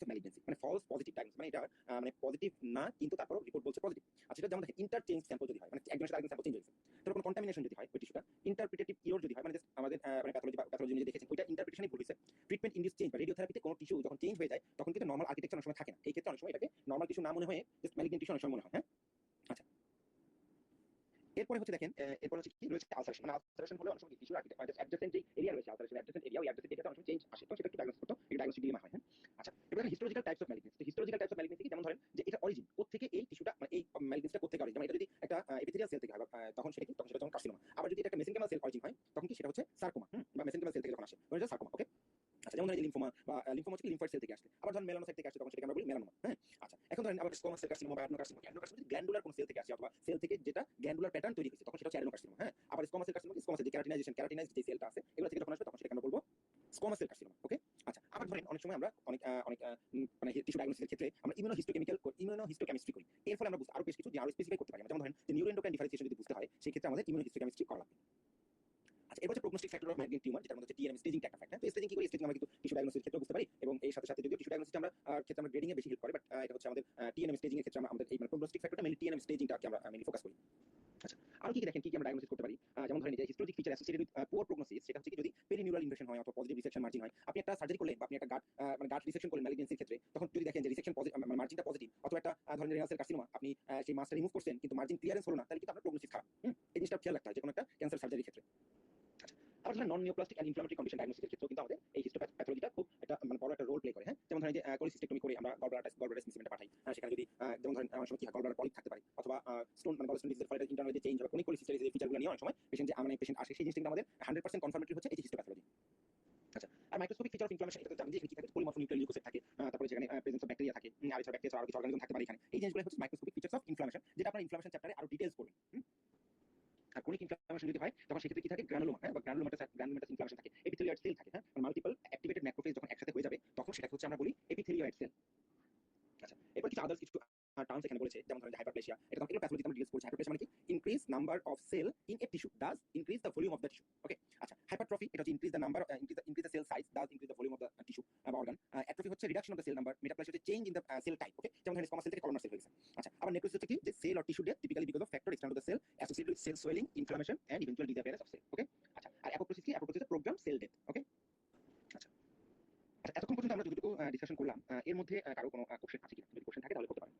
of malignancy, মানে ফলস পজিটিভ ডায়াগনোসিস মানে এটা মানে পজিটিভ না কিন্তু তারপর রিপোর্ট বলছে পজিটিভ। আচ্ছা, এটা যেমন দেখেন ইন্টারচেঞ্জ স্যাম্পল যদি হয়, মানে একজনের সাথে আরেকজন স্যাম্পল চেঞ্জ হয়েছে, তারপর কোনো কন্টামিনেশন যদি হয় ওই টিস্যুটা, ইন্টারপ্রিটেটিভ ইরর যদি হয়, মানে জাস্ট আমাদের মানে প্যাথোলজি নিজে দেখেছেন ওইটা ইন্টারপ্রিটেশনই ভুল হয়েছে, ট্রিটমেন্ট ইনডিউস চেঞ্জ বা রেডিওথেরাপিতে কোনো টিস্যু যখন চেঞ্জ হয়ে যায় তখন কিন্তু নর্মাল আর্কিটেকচার অনেক সময় থাকে না। এই ক্ষেত্রে অনেক সময় এটাকে নর্মাল টিস্যু না মনে হয়ে জাস্ট ম্যালিগনেন্ট টিস্যু অনেক সময় মনে হয়। হ্যাঁ, আচ্ছা। এরপরে হচ্ছে দেখেন এরপর হচ্ছে কি রয়েছে আলসারেশন, মানে আলসারেশন হলে অনেক সময় টিস্যু অ্যাডজেসেন্ট যে এরিয়া রয়েছে আলসারেশন অ্যাডজেসেন্ট এরিয়া, ওই অ্যাডজেসেন্ট এরিয়াতে অনেক সময় চেঞ্জ আসে, তো সেটা কি ডায়াগনোস করতে এই ডায়াগনোস্টিক ডিলেমা হয়। হ্যাঁ, আচ্ছা। এবার histological types of malignancy. Histological types of malignancy যেমন ধরেন যে এটা অরিজিন কোত্থেকে, এই টিস্যুটা মানে এই ম্যালিগনেন্সিটা কোত্থেকে অরিজিন, যেমন এটা যদি একটা এপিথেলিয়াল সেল থেকে হয় তখন সেটা কি, তখন সেটা যেমন কার্সিনোমা। আবার যদি এটা একটা মেসেনকেমাল সেল অরিজিন হয় তখন কি সেটা হচ্ছে সার্কোমা, বা মেসেনকেমাল সেল থেকে যখন আসে তখন এটা সার্কোমা। ওকে, আচ্ছা। যেমন ধরেন লিম্ফোমা বা লিম্ফোমা হচ্ছে লিম্ফয়েড সেল থেকে আসছে, আবার ধরেন মেলানোসাইট থেকে আসছে তখন সেটাকে আমরা বলি মেলানোমা। হ্যাঁ, আচ্ছা। এখন ধরেন আবার স্কোমাস সেল কার্সিনোমা বা অ্যাডনোকার্সিনোমা, অ্যাডনোকার্সিনোমা যদি গ্ল্যান্ডুলার কোন সেল থেকে আসে অথবা সেল থেকে যেটা গ্ল্যান্ডুলার প্যাটার্ন তৈরি হয়েছে তখন সেটা হচ্ছে অ্যাডনোকার্সিনোমা। হ্যাঁ, আবার স্কোমাস সেল কার্সিনোমা, স্কোমাস যে ক্যারাটিনাইজ যে সেলটা আছে এগুলো থেকে যখন আসবে তখন সেটাকে আমরা বলবো স্কোমাস সেল কার্সিনোমা। ওকে, আচ্ছা। আবার ধরেন অনেক সময় আমরা অনেক মানে টিস্যু ডায়াগনোসিসের ক্ষেত্রে আমরা ইমিউনোহিস্টোকেমিস্ট্রি করি, এর ফলে আমরা আরো বেশ কিছু আরো স্পেসিফাই করতে পারি। যেমন ধরেন যে নিউরোএন্ডোক্রাইন ডিফারেন্সিয়েশন যদি বুঝতে হয় সেই ক্ষেত্রে আমাদের ইমিউনোহিস্টোকেমিস্ট্রি করা লাগবে। আচ্ছা, এরপর হচ্ছে prognostic factor of malignant tumour, যেটার মধ্যে টিএনএম স্টেজিং একটা ফ্যাক্টর। তো স্টেজিং কি করি, স্টেজিং আমরা কিন্তু টিস্যু ডায়াগনোসিসের ক্ষেত্রে বুঝতে পারি, এবং এই সাথে সাথে যদিও টিস্যু ডায়াগনোসিসটা আমরা ক্ষেত্রে আমরা গ্রেডিং এ বেশি হেল্প করে, বাট এটা হচ্ছে আমাদের টিএনএম স্টেজিং এর ক্ষেত্রে আমাদের এই মানে প্রগনোস্টিক ফ্যাক্টরটা মেইনলি টিএনএম স্টেজিংটাকে আমরা মেইনলি ফোকাস করি। আচ্ছা, আর কি দেখেন কি আমরা ডায়াগনোসিস করতে পারি, যেমন ধরেন যে histologic feature associated with poor prognosis, সেটা হচ্ছে কি যদি পেরিনিউরাল ইনভেশন হয় অথবা পজিটিভ রিসেকশন মার্জিন হয়, আপনি একটা সার্জারি করলেন বা আপনি একটা গাট রিসেকশন করলেন ম্যালিগনেন্সির ক্ষেত্রে, তখন যদি দেখেন যে রিসেকশন পজিটিভ মানে মার্জিনটা পজিটিভ, অথবা একটা ধরেন রেনাল সেল কার্সিনোমা আপনি সেই মাসটা রিমুভ করছেন কিন্তু মার্জিন ক্লিয়ারেন্স হলো না, তাহলে কিন্তু আপনার প্রগনোসিস খারাপ। এই জিনিসটা খেয়াল রাখতে হয় যে কোনো একটা ক্যান্সার সার্জারির ক্ষেত্রে। আবার ধরেন নন নিওপ্লাস্টিক এন্ড ইনফ্লামেটরি কন্ডিশন ডায়াগনোসিসের ক্ষেত্রেও কিন্তু আমাদের এই হিস্টোপ্যাথোলজিটা খুব একটা মানে বড় একটা রোল প্লে করে। হ্যাঁ, যেমন ধরেন যে কোলিসিস্টেক্টমি করে আমরা গলব্লাডার স্পেসিমেন্টটা পাঠাই, সেখানে যদি যেমন ধরেন অনেক সময় কি হয় গলব্লাডার পলিপ থাকতে পারে, অথবা স্টোন মানে গলস্টোন ডিজিজের ফলে ইন্টারনাল যে চেঞ্জ হবে, কোনিক পলিসিস্টের যে ফিচারগুলো নিয়ে অনেক সময় পেশেন্ট যে মানে পেশেন্ট আসে সেই জিনিসটা কিন্তু আমাদের 100% কনফার্মেটরি হচ্ছে এই যে হিস্টোপ্যাথোলজি। আচ্ছা, আর মাইক্রোস্কোপিক ফিচার অফ ইনফ্লামেশন, এটা তো জানেন যে এখানে কি থাকে, পলিমরফোনিউক্লিয়ার লিউকোসাইট থাকে, তারপরে যেখানে প্রেজেন্স অফ ব্যাকটেরিয়া থাকে, আর এছাড়া ব্যাকটেরিয়া আর কিছু অর্গানিজম থাকতে পারে এখানে। এই জিনিসগুলো হচ্ছে মাইক্রোস্কোপিক ফিচারস অফ ইনফ্লামেশন, যেটা আপনারা ইনফ্লামেশন চ্যাপ্টারে আরো ডিটেইলস পড়বেন। আর ক্রনিক ইনফ্লামেশন যদি হয় তখন সেক্ষেত্রে কি থাকে, গ্রানুলোমা, হ্যাঁ, বা গ্রানুলোমাটাস ইনফ্লামেশন থাকে, এপিথেলিয়াল সেল থাকে। হ্যাঁ, মাল্টিপল অ্যাক্টিভেটেড ম্যাক্রোফেজ যখন একসাথে হয়ে যাবে তখন সেটা হচ্ছে আমরা বলি এপিথেলিয়াল সেল। আচ্ছা, এরপর কিছু আদার্স কিছু টার্মস এখানে বলেছে, যেমন ধরেন হাইপারপ্লেসিয়া, এটা তো এগুলো প্যাথোলজি আমরা ডিটেইলস করছি। হাইপারপ্লেসিয়া মানে কি, increase number of cell in a tissue does increase the volume of the tissue. Okay, আচ্ছা। হাইপারট্রফি এটা হচ্ছে increase the number increase the cell size does increase the volume of the tissue বা অর্গান। অ্যাট্রফি হচ্ছে reduction of the cell number, metaplasia হচ্ছে change in the cell type. Okay, যেমন ধরেন স্কোমা সেল থেকে কলনার সেল হয়েছে। আচ্ছা, আবার নেক্রোসিস হচ্ছে কি, যে cell or tissue death typically because of factor external to the cell associated with cell swelling, inflammation and eventual disappearance of cell. Okay, আচ্ছা। আর অ্যাপোপ্টোসিস কি, apoptosis program cell death. Okay, আচ্ছা। আচ্ছা, এতক্ষণ পর্যন্ত আমরা যতটুকু ডিসকাশন করলাম এর মধ্যে কারো কোনো কোশ্চেন আছে কিনা, যদি কোশ্চেন থাকে তাহলে করতে পারেন।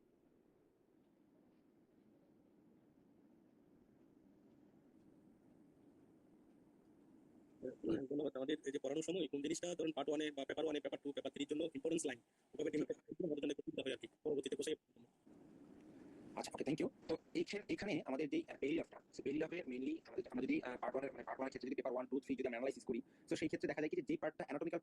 ধন্যবাদ। আমাদের এই যে পড়ানোর সময় কোন জিনিসটা ধরুন পার্ট 1 বা পেপার 1 পেপার 2 পেপার 3 এর জন্য ইম্পর্টেন্স লাইন ওভাবে আমাদের জন্য একটু চিন্তা হয় আর কি, পরবর্তীতে বসে। আচ্ছা, ওকে, থ্যাংক ইউ। তো এখানে আমাদের যে পেরিগ্রাফটা, সেই পেরিগ্রাফের মেইনলি আমরা যদি পার্ট 1 মানে পার্ট 1 এর ক্ষেত্রে যদি পেপার 1 2 3 যদি আমরা অ্যানালাইসিস করি, তো সেই ক্ষেত্রে দেখা যায় কি যে পার্টটা অ্যানাটমিক্যাল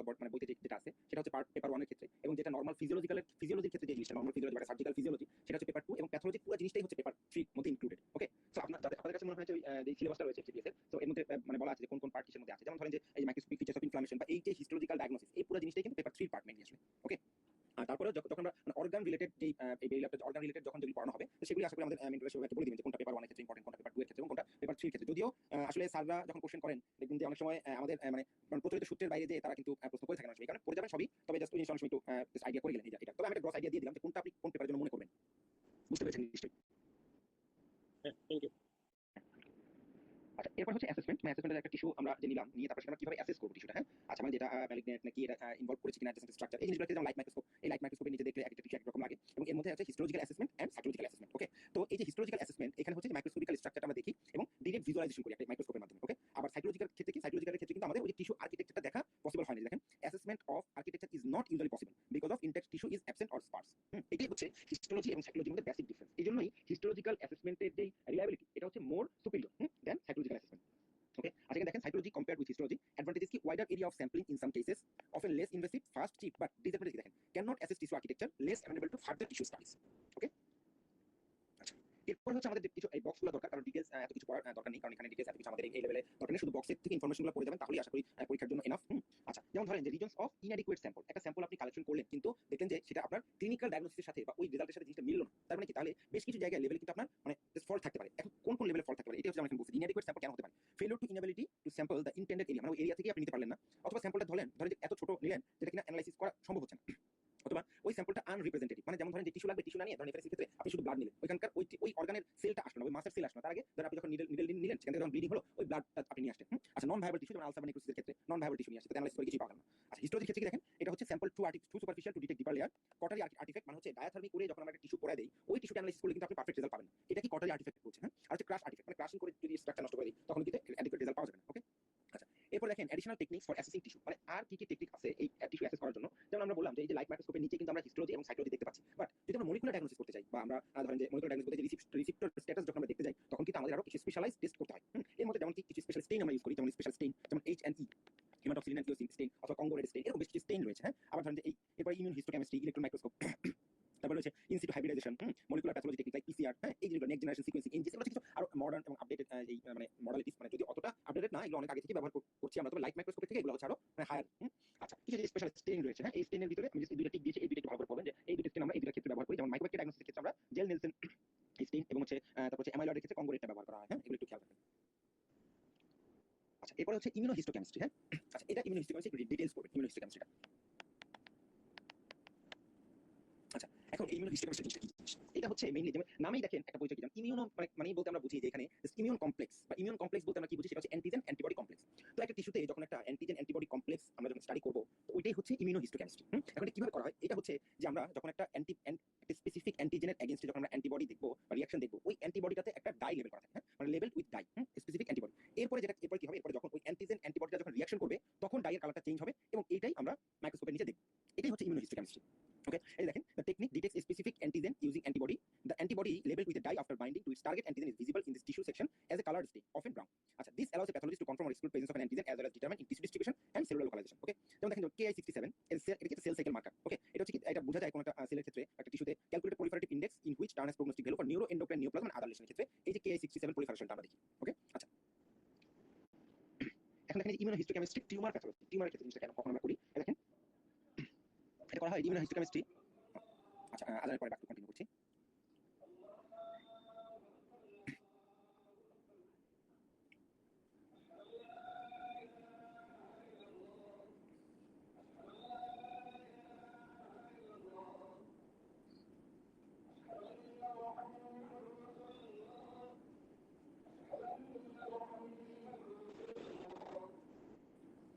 পার্ট মানে বইতে যেটা আছে সেটা হচ্ছে পেপার 1 এর ক্ষেত্রে, এবং যেটা নরমাল ফিজিওলজির ক্ষেত্রে যে জিনিসটা নরমাল ফিজিওলজি বা সার্জিক্যাল ফিজিওলজি সেটা হচ্ছে পেপার 2, এবং প্যাথোলজি পুরো জিনিসটাই হচ্ছে পেপার 3 মধ্যে ইনক্লুডেড। ওকে, সো আপনাদের কাছে মনে হয় যে যে সিলেবাসটা রয়েছে সিপিএস এর, তো এর মধ্যে মানে বলা আছে যে কোন কোন পার্ট কিসের মধ্যে আছে, যেমন ধরেন যে এই মাইক্রোস্কোপিক ফিচারস অফ ইনফ্লামেশন বা এই যে হিস্টোলজিক্যাল ডায়াগনোসিস, এই পুরো জিনিসটাই কিন্তু পেপার 3 পার্ট মেইনলি আসলে। ওকে, আর তারপরে যখন আমরা অর্গান রিলেটেড যে এই বেরিলাপটা অর্গান রিলেটেড যখন যেগুলো পড়ানো হবে তো সেগুলি আশা করি আমাদের মেন্টর সেভাবে বলে দিবেন যে কোনটা পেপার 1 এর ক্ষেত্রে ইম্পর্টেন্ট, কোনটা পেপার 2 এর ক্ষেত্রে এবং কোনটা পেপার 3 এর ক্ষেত্রে। যদিও আসলে স্যাররা যখন কোশ্চেন করেন দেখবেন যে অনেক সময় আমাদের মানে প্রচলিত সূত্রের বাইরে যে তারা কিন্তু প্রশ্ন করে থাকেন অনেক সময়, কারণ পড়ে যাবেন সবই, তবে জাস্ট ওই জিনিসটা অনেক সময় একটু আইডিয়া করে গেলেন এটা। তবে আমি একটা গ্রস আইডিয়া দিয়ে দিলাম যে কোনটা আপনি কোন পেপারের জন্য মনে করবেন। বুঝতে পেরেছেন নিশ্চয়ই? হ্যাঁ, থ্যাংক ইউ। আচ্ছা, এরপর হচ্ছে অ্যাসেসমেন্ট। অ্যাসেসমেন্টের একটা টিস্যু আমরা যে নিলাম নিয়ে তারপর সেটা কিভাবে অ্যাসেস করব টিস্যুটা। হ্যাঁ, আচ্ছা, মানে যেটা ম্যালিগনেন্ট নাকি এটা ইনভলভ করেছে কিনা অ্যাডজেসেন্ট স্ট্রাকচার, এই জিনিসগুলোকে যেমন লাইট মাইক্রোস্কোপ, এই লাইট মাইক্রোস্কোপের নিচে দেখলে একটা টিস্যু একরকম লাগে, এবং এর মধ্যে আছে histological assessment and cytological assessment. Okay, তো এই যে হিস্টোলজিক্যাল অ্যাসেসমেন্ট এখানে হচ্ছে যে মাইক্রোস্কোপিক্যাল স্ট্রাকচারটা আমরা দেখি এবং ডিরেক্ট ভিজুয়ালাইজেশন করি একটা মাইক্রোস্কোপের মাধ্যমে। ওকে, আবার সাইটোলজিক্যাল ক্ষেত্রে কি, সাইটোলজিক্যাল ক্ষেত্রে কিন্তু আমাদের ওই যে টিস্যু আর্কিটেকচারটা দেখা পসিবল হয় না। দেখেন, assessment of architecture is not usually possible because of intact tissue is absent or sparse. এটাই হচ্ছে হিস্টোলজি এবং সাইটোলজির মধ্যে বেসিক ডিফারেন্স। এইজন্যই হিস্টোলজিক্যাল অ্যাসেসমেন্টের যে রিলায়েবিলিটি এটা হচ্ছে more superior than cytological assessment. Okay, আজকে দেখেন cytology compared with histology, advantage কি, wider area of sampling in some cases, often less invasive, fast, cheap, but disadvantage দেখেন cannot assess tissue architecture, less amenable to further tissue studies. Okay? আচ্ছা, এরপর হচ্ছে আমাদের কিছু এই বক্সগুলো দরকার, কারণ ডিটেলস এত কিছু পড়ার দরকার নেই, কারণ এখানে ডিটেলস এত কিছু আমাদের এই লেভেলে দরকার নেই, শুধু বক্সের থেকে ইনফরমেশনগুলো পড়ে যাবেন তাহলেই আশা করি পরীক্ষার জন্য এনাফ। আচ্ছা, যেমন ধরেন যে রিজনস অফ ইনঅ্যাডিকুয়েট স্যাম্পল, একটা স্যাম্পল আপনি কালেকশন করলেন কিন্তু দেখলেন যে সেটা আপনার ক্লিনিক্যাল ডায়াগনোসিসের সাথে বা ওই রেজাল্টের সাথে জিনিসটা মিলল না, তার মানে কি তাহলে বেশ কিছু জায়গায় লেভেলে কিন্তু আপনার মানে ফল্ট থাকতে পারে। এখন কোন কোন লেভেলে ফল্ট থাকতে পারে এটা হচ্ছে আমরা এখানে বলছি। ইনঅ্যাডিকুয়েট স্যাম্পল কেন হতে পারে? Failure two inability to sample the ইনটেন্ডেড area, মানে ওই এরিয়া থেকে আপনি নিতে পারলেন না, অথবা স্যাম্পলটা ধরেন যে এত ছোট নিলেন যেটা কিনা অ্যানালাইসিস করা সম্ভব হচ্ছে না, অথবা ওই স্যাম্পলটা আনরিপ্রেজেন্টেটিভ, মানে যেমন ধরেন যে টিস্যু লাগবে, টিস্যু না নিয়ে ধরেন এফএসসির ক্ষেত্রে আপনি শুধু ব্লাড নিলেন, ওইখানকার ওই অর্গানের সেলটা আসলো না, ওই মাসের সেল আসলো না, তার আগে ধরেন আপনি যখন নিডল নিলেন সেখান থেকে যখন ব্লিডিং হলো ওই ব্লাডটা আপনি নিয়ে আসলেন। আচ্ছা, নন ভাইবল টিস্যু যেমন আলসার বা নেক্রোসিসের ক্ষেত্রে নন ভাইবল টিস্যু নিয়ে আসছে, অ্যানালাইসিস করে কিছু পাওয়া গেল না। আচ্ছা, হিস্টোলজির ক্ষেত্রে কি দেখেন, এটা হচ্ছে sample too superficial to detect deeper layer, cautery artefact, মানে হচ্ছে ডায়াথার্মি করে যখন আমরা একটা টিস্যু পড়া দেই ওই টিস্যুটা অ্যানালাইসিস করলে কিন্তু আপনি পারফেক্ট রেজাল্ট পাবেন না, এটা কি কটারি আর্টিফ্যাক্ট বলছে। হ্যাঁ, আর হচ্ছে ক্রাশ আর্টিফ্যাক্ট, মানে ক্রাশিং করে যদি স্ট্রাকচার নষ্ট করে দিই তখন কিন্তু অ্যাডিকুয়েট রেজাল্ট পাওয়া যাবে না। ওকে, আচ্ছা, এরপর দেখেন additional techniques for assessing tissue, মানে আর কি কি টেকনিক আছে এই টিস্যু অ্যাসেস করার জন্য। যেমন আমরা বললাম যে এই যে লাইট মাইক্রোস্কোপের নিচে কিন্তু আমরা হিস্টোলজি এবং সাইটোলজি দেখতে পাচ্ছি, বাট যদি আমরা মলিকুলার ডায়াগনোসিস করতে চাই বা আমরা ধরেন যে মলিকুলার ডায়াগনোসিস বলতে যে রিসিপ্টর স্ট্যাটাস যখন আমরা দেখতে যাই তখন কিন্তু আমাদের আরো কিছু স্পেশালাইজ টেস্ট করতে হয়। এর মধ্যে যেমন কিছু স্পেশাল স্টেইন আমরা ইউজ করি, যেমন স্পেশাল স্টেইন যেমন H&E, haematoxylin and eosin stain অথবা কঙ্গো রেড স্টেইন, এরকম বেশ কিছু স্টেইন রয়েছে। হ্যাঁ, আবার ধরেন যে এই এরপর ইমিউন হিস্টোকেমিস্ট্রি, ইলেকট্রন মাইক্রোস্কোপ, তারপর রয়েছে in situ hybridization, molecular pathology technique like PCR, হ্যাঁ, এই জিনিসগুলো নেক্সট জেনারেশন সিকোয়েন্সিং, এনজিএস, এগুলো কিছু আরো মডার্ন এবং আপডেটেড এই মানে মডালিটিস, মানে যদি অতটা আপডেটেড না, এগুলো অনেক আগে থেকে ব্যবহার করছি আমরা, তবে লাইট মাইক্রোস্কোপ থেকে এগুলো হচ্ছে আরো মানে হায়ার। আচ্ছা, কিছু যে স্পেশাল স্টেইন রয়েছে, হ্যাঁ, এই স্টেইনের ভিতরে আমি যে দুইটা টিক দিয়েছি, এই দুইটা একটু ভালো করে পড়বেন যে এই দুইটা স্টেইন আমরা এই দুইটা ক্ষেত্রে ব্যবহার করি, যেমন মাইক্রোবায়োটিক ডায়াগনোসিসের ক্ষেত্রে আমরা জেল নেলসন স্টেইন এবং হচ্ছে তারপর হচ্ছে অ্যামাইলয়েডের ক্ষেত্রে কঙ্গো রেডটা ব্যবহার করা হয়। হ্যাঁ, এগুলো একটু খেয়াল রাখবেন। আচ্ছা, এরপর হচ্ছে ইমিউনোহিস্টোকেমিস্ট্রি। হ্যাঁ, আচ্ছা, এটা ইমিউনোহিস্টোকেমিস্ট্রি ডিটেইলস করবেন ইমিউনোহিস্টোকেমিস্ট্রিটা। আচ্ছা, এখন ইমিউনোহিস্টোকেমিস্ট্রি জিনিসটা কি জিনিস? এটা হচ্ছে মেইনলি যেমন নামেই দেখেন একটা পরিচয় কি, যেমন ইমিউনো মানে বলতে আমরা বুঝি যে এখানে ইমিউন কমপ্লেক্স বা ইমিউন কমপ্লেক্স বলতে আমরা কি বুঝি, সেটা হচ্ছে অ্যান্টিজেন অ্যান্টিবডি কমপ্লেক্স। তো একটা টিস্যুতে যখন একটা অ্যান্টিজেন অ্যান্টিবডি কমপ্লেক্স আমরা যখন স্টাডি করব, তো ওইটাই হচ্ছে ইমিউনোহিস্টোকেমিস্ট্রি। এখন এটা কিভাবে করা হয়? এটা হচ্ছে যে আমরা যখন একটা স্পেসিফিক অ্যান্টিজেনের এগেইনস্টে যখন আমরা অ্যান্টিবডি দেখবো বা রিঅ্যাকশন দেখবো, ওই অ্যান্টিবডিটাতে একটা ডাই লেভেল করা থাকে, হ্যাঁ, মানে লেভেল উইথ ডাই, স্পেসিফিক অ্যান্টিবডি। এরপরে কি হবে, এরপরে যখন ওই অ্যান্টিজেন অ্যান্টিবডিটা যখন রিঅ্যাকশন করবে তখন ডাইয়ের কালারটা চেঞ্জ হবে এবং এইটাই আমরা মাইক্রোস্কোপের নিচে দেখব। এটাই হচ্ছে ইমিউনোহিস্টোকেমিস্ট্রি। Okay, এই দেখেন, the technique detects a specific antigen using antibody. The antibody labeled with a dye after binding to its target antigen is visible in this tissue section as a colored stain, often brown. আচ্ছা, this allows a pathologist to confirm or exclude presence of an antigen as well as determine its tissue distribution and cellular localization. Okay, যেমন দেখেন Ki67 এটা সেল সাইকেল মার্কার। ওকে, এটা হচ্ছে কি, এটা বোঝা যায় কোন একটা সেলের ক্ষেত্রে একটা টিস্যুতে calculated proliferative index in which turn as prognostic value for neuroendocrine neoplasm and other lesion ক্ষেত্রে এই যে Ki67 proliferation আমরা দেখি। ওকে, আচ্ছা, এখন দেখেন ইমিউনোহিস্টোকেমিস্ট্রি টিউমার প্যাথোলজি, টিউমারের ক্ষেত্রে জিনিসটা কেন কখন আমরা করি, দেখেন এটা করা হয় ইমিউনোহিস্টোকেমিস্ট্রি। আচ্ছা, আজানের পরে বাকি কন্টিনিউ করছি।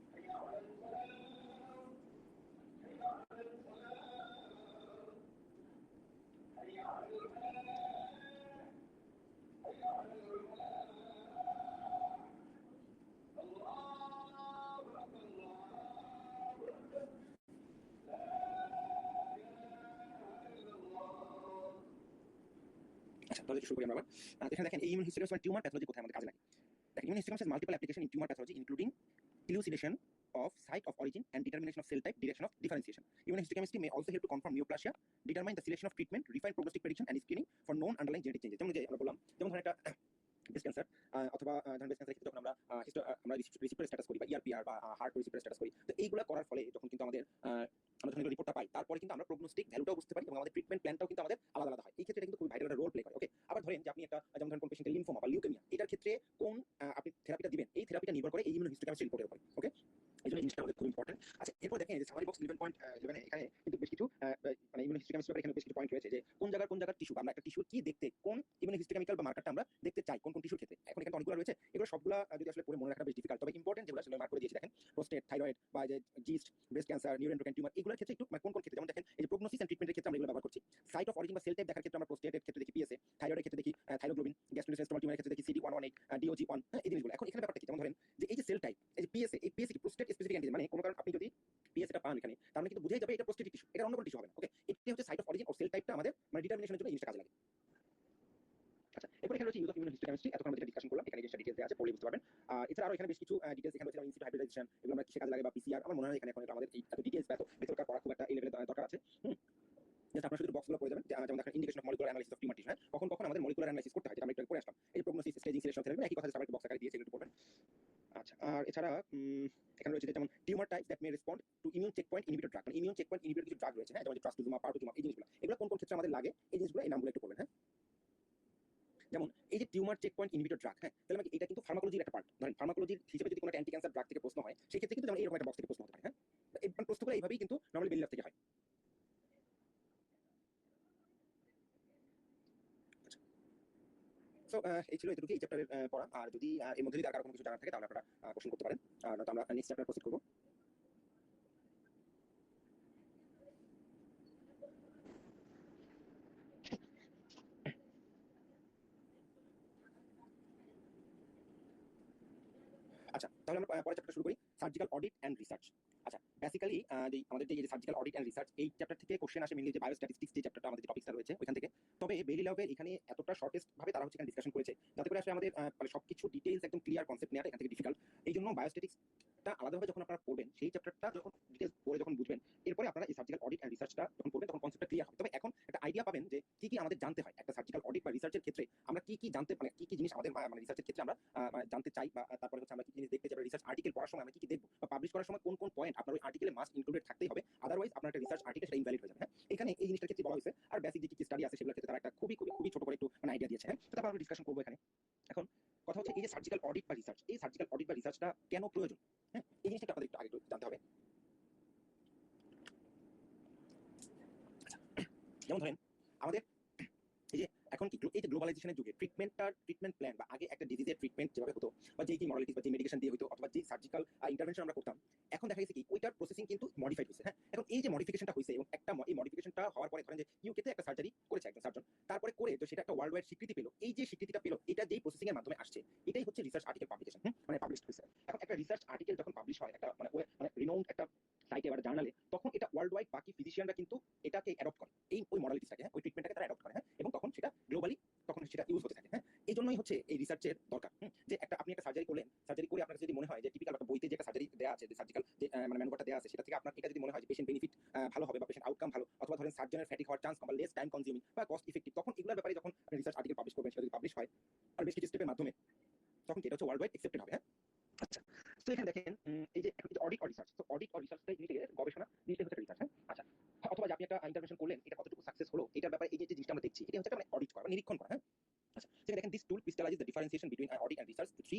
আচ্ছা, তাহলে শুরু করি আমরা আবার। এখানে দেখেন এই ইমিউনোহিস্টোকেমিস্ট্রি মানে টিউমার প্যাথোলজি কোথায় আমাদের কাজে লাগে। দেখেন, immunohistochemistry has multiple application in tumor pathology including elucidation of site of origin and determination of cell type, direction of differentiation. Immunohistochemistry may also help to confirm neoplasia, determine the selection of treatment, refine prognostic prediction and screening for known underlying genetic changes. যেমন যে আমরা বললাম, যেমন ধরেন একটা ব্রেস্ট ক্যান্সার অথবা ধরেন ব্রেস্ট ক্যান্সার ক্ষেত্রে যখন আমরা রিসিপ্টর স্ট্যাটাস করি বা ইআরপিআর বা হার্ট রিসিপ্টর স্ট্যাটাস করি, তো এইগুলো করার ফলে যখন কিন্তু আমাদের আমরা যখন রিপোর্টটা পাই তারপরে কিন্তু আমরা প্রগনোস্টিক ভ্যালুটাও বুঝতে পারি এবং আমাদের ট্রিটমেন্ট প্ল্যানটাও কিন্তু আমাদের আলাদা আলাদা হয়। এই ক্ষেত্রে কিন্তু খুব ভাইটাল একটা রোল প্লে করে। ওকে, আবার ধরেন যে আপনি একটা যেমন ধরেন কোন পেশেন্টের লিম্ফোমা বা লিউকেমিয়া, এটার ক্ষেত্রে কোন আপনি থেরাপিটা দিবেন, এই থেরাপিটা নির্ভর করে এই ইমিউনোহিস্টোকেমিস্ট্রি রিপোর্টের উপর। ওকে, এই জন্য জিনিসটা আমাদের খুব ইম্পর্টেন্ট। আচ্ছা, এরপর দেখেন যে সামারি বক্স 11.11 এখানে কিন্তু বেশ কিছু মানে ইমিউনোহিস্টোকেমিস্ট্রি এখানে বেশ কিছু পয়েন্ট রয়েছে যে কোন জায়গার টিস্যু, আমরা একটা টিস্যুর কি দেখতে, কোন ইমিউনোহিস্টোকেমিক্যাল বা মার্কারটা আমরা দেখতে চাই কোন টিস্যুর ক্ষেত্রে। এখন এখানে অনেকগুলো রয়েছে, এগুলো সবগুলা যদি আসলে পড়ে মনে রাখা বেশ ডিফিকাল্ট, তবে ইম্পর্টেন্ট যেগুলো আসলে মার্ক করে দিয়েছি দেখেন, প্রোস্টেট, থাইরয়েড বা যে gist, breast cancer, neuroendocrine tumour, এগুলোর ক্ষেত্রে একটু কোন ক্ষেত্রে, যেমন দেখেন এই যে প্রগনোসিস এন্ড ট্রিটমেন্টের ক্ষেত্রে আমরা এগুলো ব্যবহার করছি। সাইট অফ অরিজিন বা সেল টাইপ দেখার ক্ষেত্রে আমরা প্রোস্টেটের ক্ষেত্রে দেখি পিএসএ, থাইরয়েডের ক্ষেত্রে দেখি থাইরোগ্লোবিন, গ্যাস্ট্রোইন্টেস্টাইনাল টিউমারের ক্ষেত্রে দেখি CD118, DOG1, এই জিনিসগুলো। এখন এখানে ব্যাপারটা কি, যেমন ধরেন যে এই যে সেল টাইপ, এই যে পিএসএ, এই পিএসএ কি প্রোস্টেট স্পেসিফিক অ্যান্টিজেন, মানে কোনো কারণ আপনি যদি পিএসএটা পান এখানে তার মানে কিন্তু বুঝাই যাবে এটা প্রোস্টেটিক টিস্যু, এটা অন্য কোনো টিস্যু হবে না। ওকে, এটা হচ্ছে সাইট অফ অরিজিন ও সেল টাইপটা আমাদের মানে ডিটারমিনেশনের জন্য এই জিনিসটা কাজে লাগে। আচ্ছা, এরপর এখানে রয়েছে ইউজ অফ ইমিউনোহিস্টোকেমিস্ট্রি। এতক্ষণ আমরা যেটা ডিসকাশন করলাম এখানে ডিটেইলস দেওয়া আছে, পড়লে বুঝতে পারবেন। এছাড়া আরো এখানে বেশ কিছু ডিটেইলস এখানে রয়েছে, যেমন ইনসিটু হাইব্রিডাইজেশন, এগুলো আমরা কিসে কাজে লাগে বা পিসিআর। আমার মনে হয় এখানে এখন আমাদের এই এত ডিটেইলস বা এত ভেতরকার পড়া খুব একটা এই লেভেলে দরকার আছে। জাস্ট আপনারা শুধু বক্সগুলো পড়ে যাবেন, যেমন দেখেন indication of molecular analysis of tumour tissue. কখন কখন আমাদের মলিকুলার অ্যানালাইসিস করতে হয়, যেটা আমরা একটু পড়ে আসলাম। এই প্রগনোসিস, স্টেজিং, সিলেকশন থেরাপি, একই কথা সবাই বক্স আকারে দিয়েছে, একটু পড়বেন। আচ্ছা, আর এছাড়া এখানে রয়েছে যেমন tumour types that may respond two immune checkpoint inhibitor drug, মানে ইমিউন চেকপয়েন্ট ইনহিবিটর কিছু ড্রাগ রয়েছে, যেমন ট্রাস্টুজুমাব, পার্টুজুমাব, এই জিনিসগুলো, এগুলো কোন কোন ক্ষেত্রে আমাদের লাগে, এই জিনিসগুলো, এই নামগুলো একটু পড়বেন। যেমন এই যে টিউমার চেকপয়েন্ট ইনহিবিটর ড্রাগ, তাহলে মানে এটা কিন্তু ফার্মাকোলজির একটা পার্ট। ধরেন ফার্মাকোলজির হিসেবে যদি কোনো অ্যান্টি ক্যান্সার ড্রাগ থেকে প্রশ্ন হয়, সেই ক্ষেত্রে কিন্তু যেমন এরকম একটা বক্স থেকে প্রশ্ন হতে পারে। এই প্রশ্নগুলো এইভাবেই কিন্তু নরমালি বেরিয়ে থেকে হয়। সো এই ছিল এতটুকু এই চ্যাপ্টারের পড়া। আর যদি এর মধ্যে যদি আর কারো কোনো কিছু জানার থাকে তাহলে আপনারা কোশ্চেন করতে পারেন, আর নয়তো আমরা নেক্সট চ্যাপ্টার প্রসিড করবো। আচ্ছা, তাহলে আমরা পরের চ্যাপ্টার শুরু করি, সার্জিক্যাল অডিট অ্যান্ড রিসার্চ। আচ্ছা, বেসিক্যালি আমাদের যে সার্জিক্যাল অডিট অ্যান্ড রিসার্চ, এই চ্যাপ্টার থেকে কোশ্চেন আসে মেইনলি যে বায়োস্ট্যাটিস্টিক্স যে চ্যাপ্টারটা আমাদের যে টপিকটা রয়েছে ওইখান থেকে। তবে বেরি লাভের এখানে এতটা শর্টেস্ট ভাবে তারা হচ্ছে এখানে ডিসকাশন করেছে, যাতে করে আসলে আমাদের মানে সবকিছু ডিটেইলস একদম ক্লিয়ার কনসেপ্ট নেওয়াটা এখান থেকে ডিফিকাল্ট। এই জন্য বায়োস্ট্যাটিক্সটা আলাদাভাবে যখন আপনারা পড়বেন, সেই চ্যাপ্টারটা যখন ডিটেইলস পড়ে যখন বুঝবেন, এরপরে আপনারা এই সার্জিক্যাল অডিট অ্যান্ড রিসার্চটা যখন পড়বেন তখন কনসেপ্টটা ক্লিয়ার হবে। তবে এখন একটা আইডিয়া পাবেন যে কি কি আমাদের জানতে হয় একটা সার্জিক্যাল অডিট বা রিসার্চের ক্ষেত্রে, আমরা কি কি জানতে, মানে কি কি জিনিস আমাদের মানে রিসার্চের ক্ষেত্রে আমরা জানতে চাই, বা তারপরে হচ্ছে আমরা কি জিনিস দেখতে চাই, রিসার্চ আর্টিকেল পড়ার সময় আমরা কি কি দেখবো, বা পাবলিশ করার সময় কোন কোন পয়েন্ট আপনার ওই আর্টিকেলে মাস্ট ইনক্লুডেড থাকতেই হবে, আদারওয়াইজ আপনার একটা রিসার্চ আর্টিকেল সেটা ইনভ্যালিড হয়ে যাবে। এখানে এই জিনিসটার ক্ষেত্রে বলা হয়েছে। আর বেসিক যে কি স্টাডি আছে সেগুলোর ক্ষেত্রে তারা একটা খুবই খুবই খুবই ছোট করে একটু মানে আইডিয়া দিয়েছে। তো তারপর আমরা ডিসকাশন করবো এখানে। এখন কথা হচ্ছে এই যে সার্জিক্যাল অডিট বা রিসার্চ, এই সার্জিক্যাল অডিট বা রিসার্চটা কেন প্রয়োজন, এই জিনিসটা আপনাদের একটু আগে একটু জানতে হবে। যেমন ধরেন আমাদের এই যে এখন কি এই যে গ্লোবালাইজেশনের যুগে ট্রিটমেন্ট প্ল্যান বা আগে একটা ডিজিজের ট্রিটমেন্ট যেভাবে হতো, বা যে মডালিটিস বা যে মেডিকেশন দিয়ে হতো, অথবা যে সার্জিক্যাল ইন্টারভেনশন আমরা করতাম, এখন দেখা গেছে কি ওইটার প্রসেসিং কিন্তু মডিফাইড হয়েছে। এখন এই যে মডিফিকেশনটা হয়েছে, এবং একটা এই মডিফিকেশনটা হওয়ার পরে ধরেন যে ইউকেতে একটা সার্জারি করেছে একজন সার্জন, তারপরে করে তো সেটা একটা ওয়ার্ল্ড ওয়াইড স্বীকৃতি পেলো। এই যে স্বীকৃতিটা পেলো, এটা যেই প্রসেসিং এর মাধ্যমে আসছে, এটাই হচ্ছে রিসার্চ আর্টিকেল পাবলিকেশন, মানে পাবলিশ হয়েছে। এখন একটা রিসার্চ আর্টিকেল যখন পাবলিশ হয় একটা মানে রিনাউন্ড একটা সাইটে বা জার্নালে, তখন এটা ওয়ার্ল্ড ওয়াইড বাকি ফিজিশিয়ানরা কিন্তু এটাকে অ্যাডপ্ট করে, এই ওই মডালিটিসটাকে, ওই ট্রিটমেন্টটাকে তারা অ্যাডপ্ট করে, এবং তখন সেটা গ্লোবালি তখন সেটা ইউজ হতে থাকে। এই জন্যই হচ্ছে এই রিসার্চের দরকার। যে আপনি একটা সার্জারি করলেন, সার্জারি করে আপনার যদি মনে হয় যে টিপিক্যাল একটা বইতে যে একটা সার্জারি দেওয়া আছে, যে সার্জিক্যাল যে মানে ম্যানুয়ালটা দেওয়া আছে, সেটা থেকে আপনার এটা যদি মনে হয় যে পেশেন্ট বেনিফিট ভালো হবে বা পেশেন্ট আউটকাম ভালো, অথবা ধরেন সার্জনের ফ্যাটিক হওয়ার চান্স কম বা লেস টাইম কনজিউমিং বা কস্ট ইফেক্টিভ, তখন এগুলোর ব্যাপারে যখন আপনি রিসার্চ আর্টিকেল পাবলিশ করবেন, সেটা যদি পাবলিশ হয় আর বেশ কিছু স্টেপের মাধ্যমে, তখন এটা হচ্ছে ওয়ার্ল্ড ওয়াইড অ্যাকসেপ্টেড হবে। আচ্ছা, তো এখানে দেখেন এই যে অডিট অর রিসার্চ, তো অডিট অর রিসার্চটাই জিনিসটা গবেষণা, জিনিসটা হচ্ছে রিসার্চ। আচ্ছা, অথবা যে আপনি একটা ইন্টারভেনশন করলেন, এটা কতটুকু সাকসেস হলো, এটার ব্যাপারে এই যে জিনিসটা আমরা দেখছি, এটা হচ্ছে মানে অডিট করা, নিরীক্ষণ করা। আচ্ছা, সেখানে দেখেন this tool crystallises the differentiation between audit and research three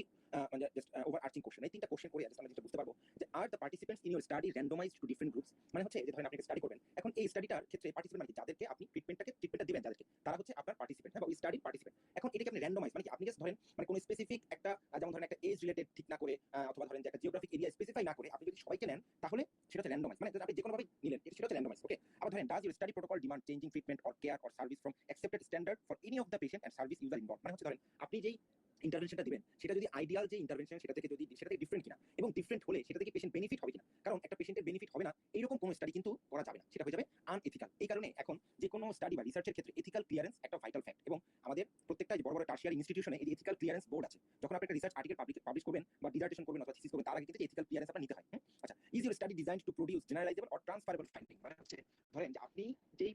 মানে জাস্ট ওভারআর্চিং কোশ্চেন। এই তিনটা কোশ্চেন করে জাস্ট আমরা যেটা বুঝতে পারবো যে are the participants in your study randomised to different groups, মানে হচ্ছে যে ধরেন আপনি স্টাডি করবেন, এখন এই স্টাডিটার ক্ষেত্রে পার্টিসিপেন্ট মানে যাদেরকে আপনি ট্রিটমেন্টটা দিবেন, যাদেরকে তারা হচ্ছে আপনার পার্টিসিপেন্ট, বা ওই স্টাডির পার্টিসিপেন্ট। এখন এটাকে আপনি র্যান্ডমাইজ মানে কি, আপনি জাস্ট ধরেন মানে কোনো স্পেসিফিক একটা যেমন ধরেন একটা এজ রিলেটেড ঠিক না করে, অথবা ধরেন যে একটা জিওগ্রাফিক এরিয়া স্পেসিফাই না করে আপনি যদি সবাইকে নেন, তাহলে সেটা হচ্ছে র্যান্ডমাইজ, মানে আপনি যে কোনোভাবে নিলেন সেটা হচ্ছে র্যান্ডমাইজ। ওকে, আবার ধরেন does your study protocol demand changing treatment or care or service from accepted standard for any of the patient and service user involve, মানে হচ্ছে ধরেন আপনি যেই ইন্টারভেনশনটা দিবেন সেটা যদি আইডিয়াল যে ইন্টারভেনশন সেটা থেকে ডিফারেন্ট কিনা, এবং ডিফারেন্ট হলে সেটা থেকে পেশেন্ট বেনিফিট হবে কিনা। কারণ একটা পেশেন্টের বেনিফিট হবে না এরকম কোনো স্টাডি কিন্তু করা যাবে না, সেটা হয়ে যাবে আনএথিক্যাল। এই কারণে এখন যে কোনো স্টাডি বা রিসার্চের ক্ষেত্রে এথিক্যাল ক্লিয়ারেন্স একটা ভাইটাল ফ্যাক্ট, এবং আমাদের প্রত্যেকটা বড় বড় টার্সিয়ারি ইনস্টিটিউশনে এই এথিক্যাল ক্লিয়ারেন্স বোর্ড আছে। যখন আপনি একটা রিসার্চ আর্টিকেল পাবলিশ করবেন বা ডিজার্টেশন করবেন অথবা থিসিস করবেন, তার আগে কিন্তু এথিক্যাল ক্লিয়ারেন্স আপনার নিতে হয়। আচ্ছা, is your study designed to produce generalisable or transferable finding, মানে হচ্ছে ধরেন যে আপনি যেই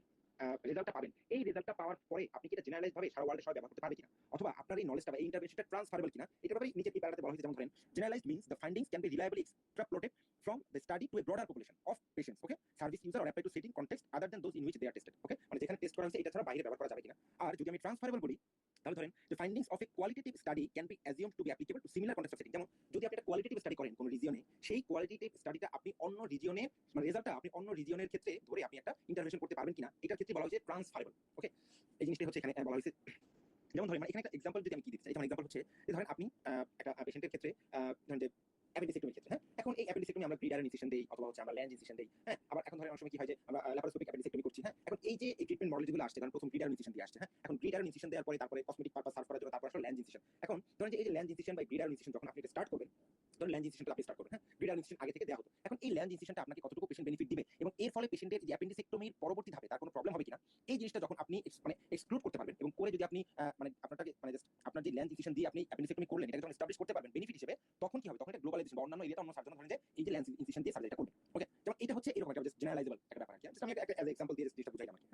রেজাল্টটা পাবেন, এই রেজাল্টটা পাওয়ার পরে আপনি কি এটা জেনারেলাইজ ভাবে সারা ওয়ার্ল্ডে সবাই ব্যবহার করতে পারবে কিনা, অথবা আপনার এই নলেজটা বা এই ইন্টারভেনশনটা ট্রান্সফারেবল কিনা, এটা ব্যাপারে নিচে এই প্যারাতে বলা হয়েছে। যেমন ধরেন generalised means the findings can be reliably extrapolated from the study to a broader population of patients, okay, service user or apply to setting context other than those in which they are tested. Okay, মানে যেখানে টেস্ট করা হয়েছে এটা ছাড়া বাইরে ব্যবহার করা যাবে কিনা। আর যদি আমি ট্রান্সফারেবল বলি, তাহলে ধরেন the findings of a qualitative study can be assumed to be applicable to similar context of setting। যেমন যদি আপনি একটা কোয়ালিটেটিভ স্টাডি করেন কোন রিজিয়নে, সেই কোয়ালিটেটিভ স্টাডিটা আপনি অন্য রিজিয়নে মানে রেজাল্টটা আপনি অন্য রিজিয়নের ক্ষেত্রে ধরে আপনি একটা ইন্টারভেনশন করতে পারবেন কিনা, এটার ক্ষেত্রে বলা হয়েছে ট্রান্সফারেবল। ওকে, এই জিনিসটা হচ্ছে এখানে বলা হয়েছে। যেমন ধরেন মানে এখানে একটা এক্সাম্পল যদি আমি কি দিতে চাই, যেমন এক্সাম্পল হচ্ছে যে ধরেন আপনি একটা পেশেন্টের ক্ষেত্রে ধরেন যে অ্যাপেন্ডিসেক্টমির ক্ষেত্রে, এখন এই অ্যাপেন্ডিসেক্টমি আমরা ব্রিডার ইনসিশন দেই, অথবা হচ্ছে আমরা ল্যান্ড ইনসিশন দেই। আবার এখন ধরেন অনেক সময় কি হয় যে আমরা ল্যাপারোস্কোপিক অ্যাপেন্ডিসেক্টমি করছি। এখন এই যে এই ট্রিটমেন্ট মডেল যেগুলো আসছে, কারণ প্রথম ব্রিডার ইনসিশন দিয়ে আসছে। এখন ব্রিডার ইনসিশন দেওয়ার পরে তারপরে কসমেটিক পারপাস সার্ভ করার জন্য তারপর আসলে ল্যান্ড ইনসিশন। এখন ধরেন যে এই যে ল্যান্ড ইনসিশন বা ব্রিডার ইনসিশন যখন আপনি স্টার্ট করবেন, ধরুন ল্যান্ড ইনসিশনটা আপনি স্টার্ট করবেন, হ্যাঁ, গ্রিডার ইনসিশন আগে থেকে দেওয়া হতো। এখন এই ল্যান্ড ইনসিশনটা আপনাকে কতটুকু পেশেন্ট বেনিফিট দিবে এবং এর ফলে পেশেন্টের যে অ্যাপেন্ডিসেক্টমির পরবর্তী ধাপে তার কোনো প্রবলেম হবে কিনা, এই জিনিসটা যখন আপনি মানে এক্সক্লুড করতে পারবেন এবং করে যদি আপনি মানে আপনারটাকে মানে জাস্ট আপনার যে ল্যান্ড ইনসিশন দিয়ে আপনি অ্যাপেন্ডিসেক্টমি করলেন এটাকে যখন এস্টাবলিশ করতে পারবেন বেনিফিট হিসেবে, তখন কি হবে, তখন এটা গ্লোবালাইজেশন বা অন্যান্য এরিয়াতে অন্য সার্জন ধরেন যে এই যে ল্যান্ড ইনসিশন দিয়ে সার্জারিটা করবে। ওকে, যেমন এটা হচ্ছে এরকম একটা জাস্ট জেনারেলাইজেবল একটা ব্যাপার আর কি। আমি একটা অ্যাজ এক্সাম্পল দিয়ে জিনিসটা বুঝাইলাম আর কি।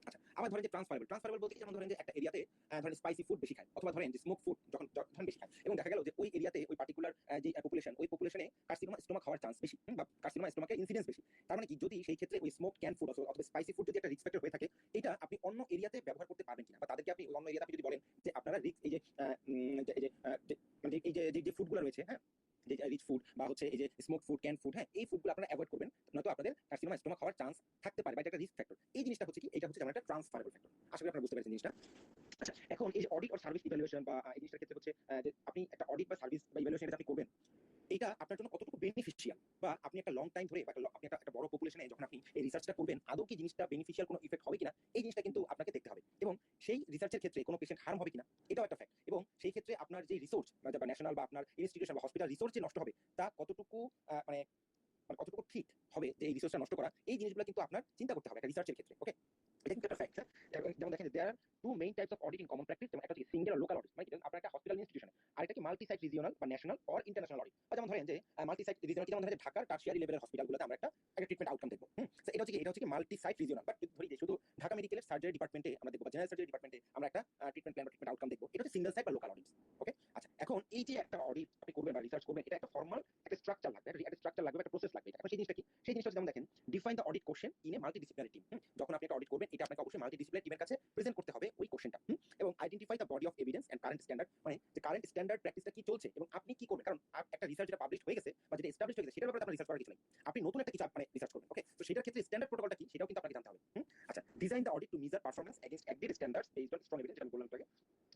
আচ্ছা, আবার ধরেন যে ট্রান্সফারেবল বলতে যেমন ধরেন যে একটা এরিয়াতে ধরেন স্পাইসি ফুড বেশি খায় অথবা ধরেন যে স্মোক ফুড যখন বেশি খায় এবং দেখা গেল যে ওই এরিয়াতে ওই পার্টিকুলার যে পপুলেশন ওই পপুলেশনে কার্সিনোমা স্টোমাক হওয়ার চান্স বেশি বা কার্সিনোমা স্টোমাকের ইনসিডেন্স বেশি। তার মানে কি, যদি সেই ক্ষেত্রে ওই স্মোক ক্যান ফুড অথবা স্পাইসি ফুড যদি একটা রিস্ক ফ্যাক্টর হয়ে থাকে, এটা আপনি অন্য এরিয়াতে ব্যবহার করতে পারবেন কিনা বা তাদেরকে আপনি অন্য এরিয়াতে আপনি যদি বলেন যে আপনারা রিস্ক এই যে এই যে ফুডগুলো রয়েছে, হ্যাঁ, যে রিচ ফুড বা হচ্ছে এই যে স্মোক ফুড ক্যান ফুড, হ্যাঁ, এই ফুডগুলো আপনারা অ্যাভয়েড করবেন, নয়তো আপনাদের কার্সিনোমা স্টোমাক হওয়ার চান্স থাকতে পারে বা এটা একটা রিস্ক ফ্যাক্টর। এই জিনিসটা হচ্ছে কি, এটা হচ্ছে যেমন একটা ট্রান্সফারেবল ফ্যাক্টর। আশা করি আপনারা বুঝতে পেরেছেন জিনিসটা। আচ্ছা, এখন এই যে অডিট অর সার্ভিস ইভ্যালুয়েশন বা এই জিনিসটার ক্ষেত্রে হচ্ছে যে আপনি একটা অডিট বা সার্ভিস বা ইভ্যালুয়েশন আপনি করবেন, এটা আপনার জন্য কতটুকু বেনিফিশিয়াল বা আপনি একটা লং টাইম ধরে বা আপনি একটা বড় পপুলেশনে যখন আপনি এই রিসার্চটা করবেন আদৌ কি জিনিসটা বেনিফিশিয়াল কোনো ইফেক্ট হবে কিনা, এই জিনিসটা কিন্তু আপনাকে দেখতে হবে। এবং সেই রিসার্চের ক্ষেত্রে কোনো পেশেন্ট হার্ম হবে কিনা এটাও একটা ফ্যাক্ট। এবং সেই ক্ষেত্রে আপনার যে রিসোর্স বা ন্যাশনাল বা আপনার ইনস্টিটিউশন বা হসপিটাল রিসোর্স যে নষ্ট হবে তা কতটুকু মানে কতটুকু ঠিক হবে যে এই রিসোর্সটা নষ্ট করা, এই জিনিসগুলো কিন্তু আপনার চিন্তা করতে হবে একটা রিসার্চের ক্ষেত্রে। ওকে, এটা কিন্তু একটা ফ্যাক্ট। যেমন দেখেন there are two main types of audit in common practice, যেমন একটা হচ্ছে সিঙ্গেল আর লোকাল অডিট, মানে আপনার একটা হসপিটাল ইনস্টিটিউশনে, আর একটা কি মাল্টি সাইট রিজিওনাল বা ন্যাশনাল অর ইন্টারন্যাশনাল অডিট। যেমন ধরেন যে মাল্টি সাইট রিজিওনাল, যেমন ধরেন ঢাকার টার্সিয়ারি লেভেলের হসপিটালগুলোতে আমরা একটা ট্রিটমেন্ট আউটকাম দেখবো। এটা হচ্ছে কি মাল্টি সাইট রিজিওনাল, বাট ধরি যে শুধু ঢাকা মেডিকেলের সার্জারি ডিপার্টমেন্টে আমরা দেখবো বা জেনারেল সার্জারি ডিপার্টমেন্টে আমরা একটা ট্রিটমেন্ট প্ল্যান বা ট্রিটমেন্ট আউটকাম দেখবো। এটা হচ্ছে সিঙ্গেল সাইট বা লোকাল অডিট। ওকে, আচ্ছা, এখন এই যে একটা অডিট আপনি করবেন বা রিসার্চ করবেন, এটা একটা ফর্মাল একটা স্ট্রাকচার লাগবে, একটা স্ট্রাকচার লাগবে, একটা প্রসেস লাগবে। এখন সেই জিনিসটা কি, সেই জিনিসটা যেমন দেখেন define the audit question in a multidisciplinary team. যখন আপনি একটা অডিট করবেন এটা আপনাকে অবশ্যই মাল্টিডিসিপ্লিনারি টিমের কাছে প্রেজেন্ট করতে হবে ওই কোশ্চেনটা। এবং identify the body of evidence and current standard, মানে যে কারেন্ট স্ট্যান্ডার্ড প্র্যাকটিসটা কি চলছে এবং আপনি কি করবেন। কারণ একটা রিসার্চ যেটা পাবলিশ হয়ে গেছে বা যেটা এস্টাবলিশ হয়ে গেছে সেটার ব্যাপারে আপনার রিসার্চ করার কিছু নেই, আপনি নতুন একটা কিছু মানে রিসার্চ করবেন। ওকে, তো সেটার ক্ষেত্রে স্ট্যান্ডার্ড প্রোটোকলটা কি সেটাও কিন্তু আপনাকে জানতে হবে। আচ্ছা, design the audit to measure performance against agreed standards based on strong evidence, যেটা আমি বললাম আপনাকে,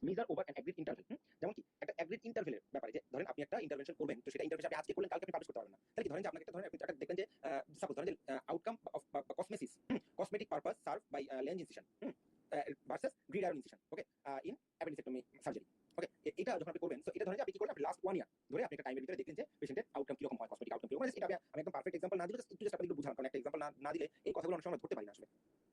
measure over an agreed interval. যেমন কি একটা এগ্রিড ইন্টারভেলের ব্যাপারে, যে ধরেন আপনি একটা ইন্টারভেনশন করবেন, তো সেটা ইন্টারভেনশন আপনি আজকে করলেন কালকে আপনি পাবলিশ করতে পারবেন না। তাহলে কি ধরেন যে আপনাকে একটা ধরেন আপনি একটা দেখবেন যে সাপোজ ধরেন যে outcome of cosmesis cosmetic purpose serve by lens incision versus grid iron incision, okay, in appendicectomy surgery. Okay, এটা যখন আপনি করবেন, সো এটা ধরেন যে আপনি কি করলেন, আপনি লাস্ট 1 ইয়ার ধরে আপনি একটা টাইমের ভিতরে দেখলেন যে পেশেন্টের আউটকাম কিরকম হয়, কসমেটিক আউটকাম কিরকম হয়। এটা আমি একদম পারফেক্ট এক্সাম্পল না দিলে একটু জাস্ট আপনাদের বুঝান, কারণ একটা এক্সাম্পল না দিলে এই কথাগুলো অনেক সময় ধরতে পারি না আসলে।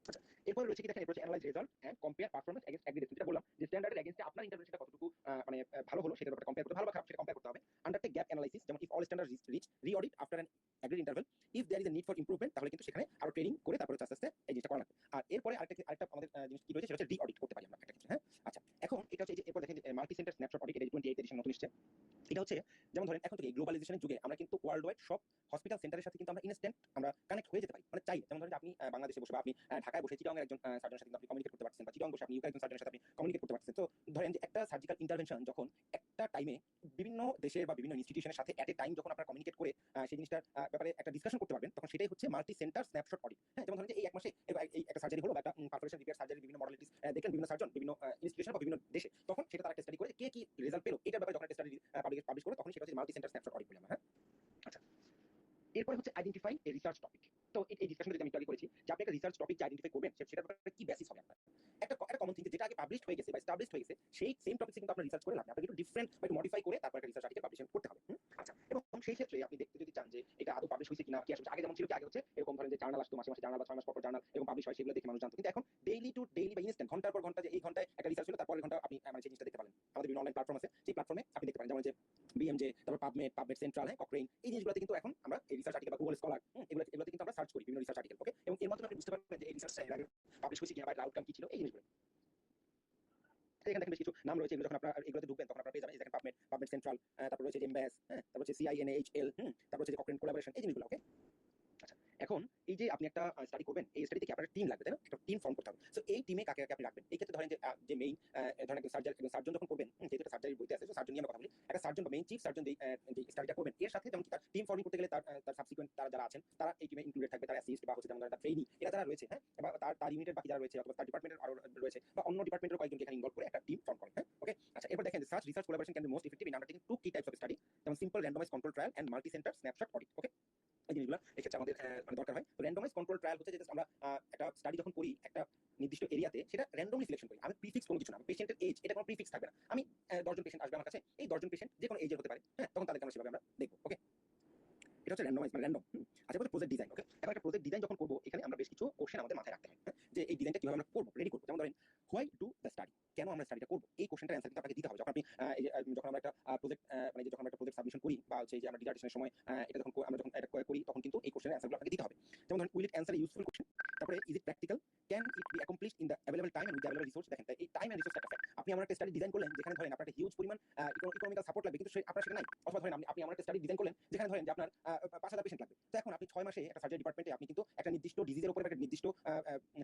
আচ্ছা, এরপর রয়েছে কি দেখেন, এরপর analyse result and compare performance against agreed, যেটা বললাম যে স্ট্যান্ডার্ডের এগেইনস্টে আপনার ইন্টারভেনশনটা কতটুকু মানে ভালো হলো সেটার ব্যাপারে কম্পেয়ার করতে, ভালো বা খারাপ সেটা কম্পেয়ার করতে হবে। আন্ডারটেক গ্যাপ অ্যানালাইসিস, যেমন if all standard reach reaudit after an agreed interval, if there is a need for improvement, তাহলে কিন্তু সেখানে আরো ট্রেনিং করে তারপরে আস্তে আস্তে এই জিনিসটা করা লাগবে। আর এরপরে আরেকটা আমাদের জিনিস কি রয়েছে সেটা হচ্ছে রি-অডিট করতে পারি আমরা একটা ক্ষেত্রে। হ্যাঁ, আচ্ছা, এখন এটা হচ্ছে এরপর দেখেন মাল্টি সেন্টার স্ন্যাপশট অডিট, এটা 28 এডিশন নতুন এসেছে। এটা হচ্ছে যেমন ধরেন এখন থেকে গ্লোবালাইজেশনের যুগে আমরা কিন্তু ওয়ার্ল্ড ওয়াইড সব হসপিটাল সেন্টারের সাথে কিন্তু আমরা ইনস্ট্যান্ট আমরা কানেক্ট হয়ে যেতে পারি, মানে চাইলে। যেমন ধরেন আপনি বাংলাদেশে বসে বা আপনি ঢাকায় বসে চিটাগং এর একজন সার্জনের সাথে আপনি কমিউনিকেট করতে পারছেন, বা চিটাগং বসে আপনি ইউকে একজন সার্জনের সাথে আপনি কমিউনিকেট করতে পারছেন। তো ধরেন যে একটা সার্জিক্যাল ইন্টারভেনশন যখন একটা টাইমে বিভিন্ন দেশের বা বিভিন্ন ইনস্টিটিউশনের সাথে এট এ টাইম যখন আপনারা কমিউনিকেট করে সেই জিনিসটার ব্যাপারে একটা ডিসকাশন করতে পারবেন, তখন সেটাই হচ্ছে মাল্টি সেন্টার স্ন্যাপশট অডিট। হ্যাঁ, যেমন ধরেন যে এই এক মাসে এই একটা সার্জারি হলো বা একটা পারফরেশন রিপেয়ার সার্জারি বিভিন্ন মডালিটিস দেখলেন বিভিন্ন সার্জন বিভিন্ন ইনস্টিটিউশন বা বিভিন্ন দেশে, তখন সেটা তারা স্টাডি করে কে কি রেজাল্ট পেলো এটার ব্যাপারে যখন একটা স্টাডি পাবলিশ করে, তখন সেটা হচ্ছে মাল্টি সেন্টার স্ন্যাপশট অডিট বলি আমরা। হ্যাঁ, আচ্ছা, এরপরে হচ্ছে আইডেন্টিফাই এ রিসার্চ টপিক। তো এই ডিসকাশনটা আমি একটু আগে করেছি যে আপনি একটা রিসার্চ টপিক যে আইডেন্টিফাই করবেন সেটার ব্যাপারে কি বেসিস হবে আপনার। একটা কমন থিং যেটা আগে পাবলিশড হয়ে গেছে বা এস্টাবলিশড হয়ে গেছে, সেই সেম টপিক কিন্তু আপনার রিসার্চ করে লাভ নেই, আপনাকে একটু ডিফারেন্ট বা একটু মডিফাই করে তারপর একটা রিসার্চ আর্টিকেল পাবলিশ করতে হবে। আচ্ছা, এবং সেই ক্ষেত্রে আপনি দেখতে যদি চান যে এটা আদৌ পাবলিশ হয়েছে কিনা, কি আসলে আগে যেমন ছিল কি, আগে হচ্ছে এরকম ধরেন যে জার্নাল আসতো মাসে মাসে জার্নাল বা 6 মাস পর জার্নাল এবং পাবলিশ হয়, সেগুলো দেখে মানুষ জানতো। কিন্তু এখন ডেইলি টু ডেইলি বা ইনস্ট্যান্ট ঘন্টার পর ঘন্টা যে এই ঘন্টায় একটা রিসার্চ হলো তারপরের ঘন্টা আপনি মানে সেই জিনিসটা দেখতে পারেন। আমাদের বিভিন্ন অনলাইন প্ল্যাটফর্ম আছে, সেই প্ল্যাটফর্মে আপনি দেখতে পারেন, যেমন যে বিএমজে, তারপর পাবমেড সেন্ট্রাল, হ্যাঁ, কক্রেইন, এই জিনিসগুলোতে কিন্তু এখন আমরা এই রিসার্চ আর্টিকেল বা গুগল স্কলার এগুলোতে কিন্তু আমরা সার্চ করি বিভিন্ন রিসার্চ আর্টিকেল। ওকে, এবং এর মাধ্যমে আপনি বুঝতে পারবেন যে এই রিসার্চটা এর আগে পাবলিশ হয়েছে কিনা বা এর আউটকাম কি ছিল, এই জিনিসগুলো। এখানে দেখেন বেশ কিছু নাম রয়েছে, এগুলো যখন আপনারা এগুলোতে ঢুকবেন তখন আপনারা পেয়ে যাবেন। এই দেখেন পাবমেড সেন্ট্রাল, তারপর রয়েছে এমবিএস, হ্যাঁ, তারপর হচ্ছে সিআইএনএইচএল, তারপর হচ্ছে কক্রেইন কোলাবোরেশন, এই জিনিসগুলো। ওকে, আচ্ছা, এখন এই যে আপনি একটা স্টাডি করবেন, এই স্টাডিতে কি আপনার টিম লাগবে, তাই না? একটা টিম ফর্ম করতে হবে। সো এই টিমে কাকে কাকে আপনি রাখবেন, এই ক্ষেত্রে ধরেন যে মেইন ধরেন একজন সার্জন যখন করবেন, যেহেতু একটা সার্জারি বইতে আছে, তো সার্জন নিয়ে আমরা কথা বলি। একটা সার্জন বা মেইন চিফ সার্জন যে স্টাডিটা করবেন, এর সাথে যেমন কি তার টিম ফর্মিং করতে গেলে তার সাবসিকুয়েন্ট তারা যারা আছেন তারা এই টিমে ইনক্লুডেড থাকবে, তারা অ্যাসিস্ট বা হচ্ছে যেমন তার ট্রেনি এরা যারা রয়েছে, হ্যাঁ, বা তার ইউনিটের বাকি যারা রয়েছে অথবা তার ডিপার্টমেন্টের আরো রয়েছে বা অন্য ডিপার্টমেন্টের কয়েকজনকে এখানে ইনভলভ করে একটা টিম ফর্ম করেন। হ্যাঁ, ওকে, আচ্ছা, এরপর দেখেন search research collaboration can be most effective in undertaking two key types of study, যেমন simple randomise control trial and multi centre snapshot audit. Okay, এই জিনিসগুলো এক্ষেত্রে আমাদের মানে দরকার হয়। তো র্যান্ডমাইজ কন্ট্রোল ট্রায়াল হচ্ছে যে just আমরা একটা স্টাডি যখন করি একটা নির্দিষ্ট এরিয়াতে সেটা র্যান্ডমলি সিলেকশন করি। আমি প্রিফিক্স কোনো কিছু না, পেশেন্টের এজ এটা কোনো প্রিফিক্স থাকবে না। আমি 10 জন পেশেন্ট আসবে আমার কাছে, এই 10 জন পেশেন্ট যে কোনো এজের হতে পারে, হ্যাঁ, তখন তাদেরকে আমরা সেভাবে আমরা দেখবো। ওকে, এটা হচ্ছে র্যান্ডমাইজ মানে র্যান্ডম। আচ্ছা, এবার প্রজেক্ট ডিজাইন। ওকে, এখন একটা প্রজেক্ট ডিজাইন যখন করবো এখানে আমরা বেশ কিছু কোশ্চেন আমাদের মাথায় রাখতে হয়, হ্যাঁ, যে এই ডিজাইনটা কিভাবে আমরা করবো, রেডি করবো। যেমন ধরেন হোয়াই ডু দ্য স্টাডি, কেন আমরা স্টাডিটা করবো, এই কোশ্চেনটার অ্যান্সার কিন্তু আপনাকে দিতে হবে। যখন আপনি যখন আমরা একটা প্রজেক্ট মানে যখন আমরা একটা প্রজেক্ট সাবমিশন করি বা হচ্ছে যে আমরা ডিজার্টেশনের সময় এটা যখন আমরা যখন এটা করি তখন কিন্তু এই কোশ্চেনের অ্যান্সারগুলো আপনাকে দিতে হবে। যেমন ধরেন will it answer useful question, তারপরে is it practical, can it be accomplished in the available time and with available resource. দেখেন এই টাইম এন্ড রিসোর্স একটা ফ্যাক্ট। আপনি আমার একটা স্টাডি ডিজাইন করলেন যেখানে ধরেন আপনার একটা হিউজ পরিমাণ ইকোনমিক্যাল সাপোর্ট লাগবে, কিন্তু আপনার সেটা নাই। অথবা ধরেন আপনি আমার একটা স্টাডি ডিজাইন করলেন যেখানে ধরেন যে আপনার 5,000 পেশেন্ট লাগবে। তো এখন আপনি 6 মাসে একটা সার্জারি ডিপার্টমেন্টে আপনি কিন্তু একটা নির্দিষ্ট ডিজিজের উপরে একটা নির্দিষ্ট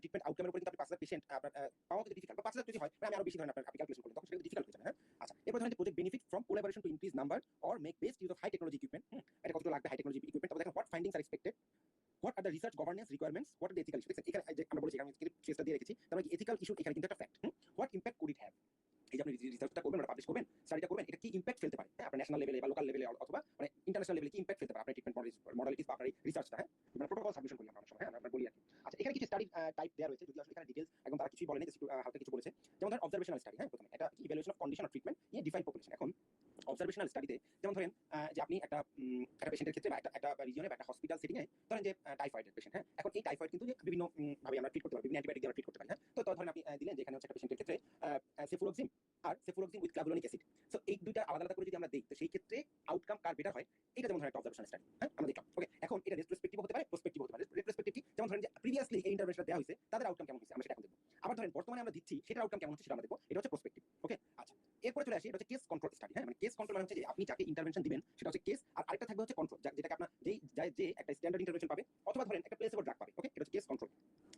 ট্রিটমেন্ট আউটকামের উপরে কিন্তু আপনি 5,000 পেশেন্ট আপনার পাওয়া কিন্তু ডিফিকাল্ট। 5,000 যদি হয় আমি আরো বেশি ধরেন আপনি ক্যালকুলেশন করলেন তখন সেটা ডিফিকাল্ট হয়ে যাবে। হ্যাঁ, আচ্ছা, এরপর ধরেন project benefit from collaboration to increase number or make best use of high technology equipment. এটা কতটা লাগবে হাই টেকনোলজি ইকুইপমেন্ট। তারপর দেখেন what findings are expected, what are the research governance requirements, what are the ethical issues। এখানে আমরা বলেছি আমি কেসটা দিয়ে রেখেছি, তার মানে এথিক্যাল ইস্যু এখানে কিন্তু একটা fact. what impact could it have, এই যে আপনি রিসার্চটা করবেন বা পাবলিশ করবেন স্টাডিটা করবেন এটা কি ইম্প্যাক্ট ফেলতে পারে, হ্যাঁ, আপনার ন্যাশনাল লেভেলে বা লোকাল লেভেলে অথবা মানে ইন্টারন্যাশনাল লেভেলে কি ইম্প্যাক্ট ফেলতে পারে আপনার ট্রিটমেন্ট মডালিটিস বা আপনার রিসার্চটা, হ্যাঁ, মানে প্রোটোকল সাবমিশন করি আমরা অনেক সময়, হ্যাঁ, আমরা বলি আর কি। আচ্ছা, এখানে কিছু স্টাডি টাইপ দেওয়া রয়েছে, যদি আসলে এখানে ডিটেইলস একদম তারা কিছুই বলেনি, একটু হালকা কিছু বলেছে। যেমন ধরেন অবজারভেশনাল স্টাডি, হ্যাঁ, প্রথমে এটা কি evaluation of condition of treatment in defined population. এখন অবজারভেশনাল স্টাডিতে যেমন ধরেন যে আপনি একটা পেশেন্টের ক্ষেত্রে বা একটা রিজিয়নে বা একটা হসপিটাল সেটিংয়ে ধরেন যে টাইফয়েডের পেশেন্ট, হ্যাঁ, এখন এই টাইফয়েড কিন্তু বিভিন্ন ভাবে আমরা ট্রিট করতে পারি, বিভিন্ন অ্যান্টিবায়োটিক দিয়ে আমরা ট্রিট করতে পারি, হ্যাঁ। তো ধরেন আপনি দিলেন যে এখানে হচ্ছে একটা পেশেন্টের ক্ষেত্রে সেফুরোক্সিম আর cefuroxime with clavulanic acid. So এই দুইটা আলাদা আলাদা করে যদি আমরা দেই তো সেই ক্ষেত্রে আউটকাম কার বেটার হয়, এটা যেমন ধরেন একটা অবজারভেশনাল স্টাডি, হ্যাঁ, আমরা দেখলাম। ওকে, এখন এটা রেট্রোস্পেক্টিভ হতে পারে, প্রসপেক্টিভ হতে পারে। রেট্রোস্পেক্টিভ কি, যেমন ধরেন যে প্রিভিয়াসলি এই ইন্টারভেনশনটা দেওয়া হয়েছে তাদের আউটকাম কেমন হয়েছে আমরা সেটা এখন দেখবো। আবার ধরেন বর্তমানে আমরা দিচ্ছি সেটার আউটকাম কেমন হচ্ছে সেটা আমরা দেখবো, এটা হচ্ছে প্রসপেক্টিভ। ওকে, আচ্ছা, এরপরে চলে আসি এটা হচ্ছে কেস কন্ট্রোল স্টাডি, হ্যাঁ, মানে কেস কন্ট্রোল মানে হচ্ছে যে আপনি যাকে ইন্টারভেনশন দিবেন সেটা হচ্ছে কেস, আর আরেকটা থাকবে হচ্ছে কন্ট্রোল, যেটাকে আপনার যে একটা স্ট্যান্ডার্ড ইন্টারভেনশন পাবে অথবা ধরেন একটা প্লেসেবল ড্রাগ পাবে। ওকে, এটা হচ্ছে কেস কন্ট্রোল।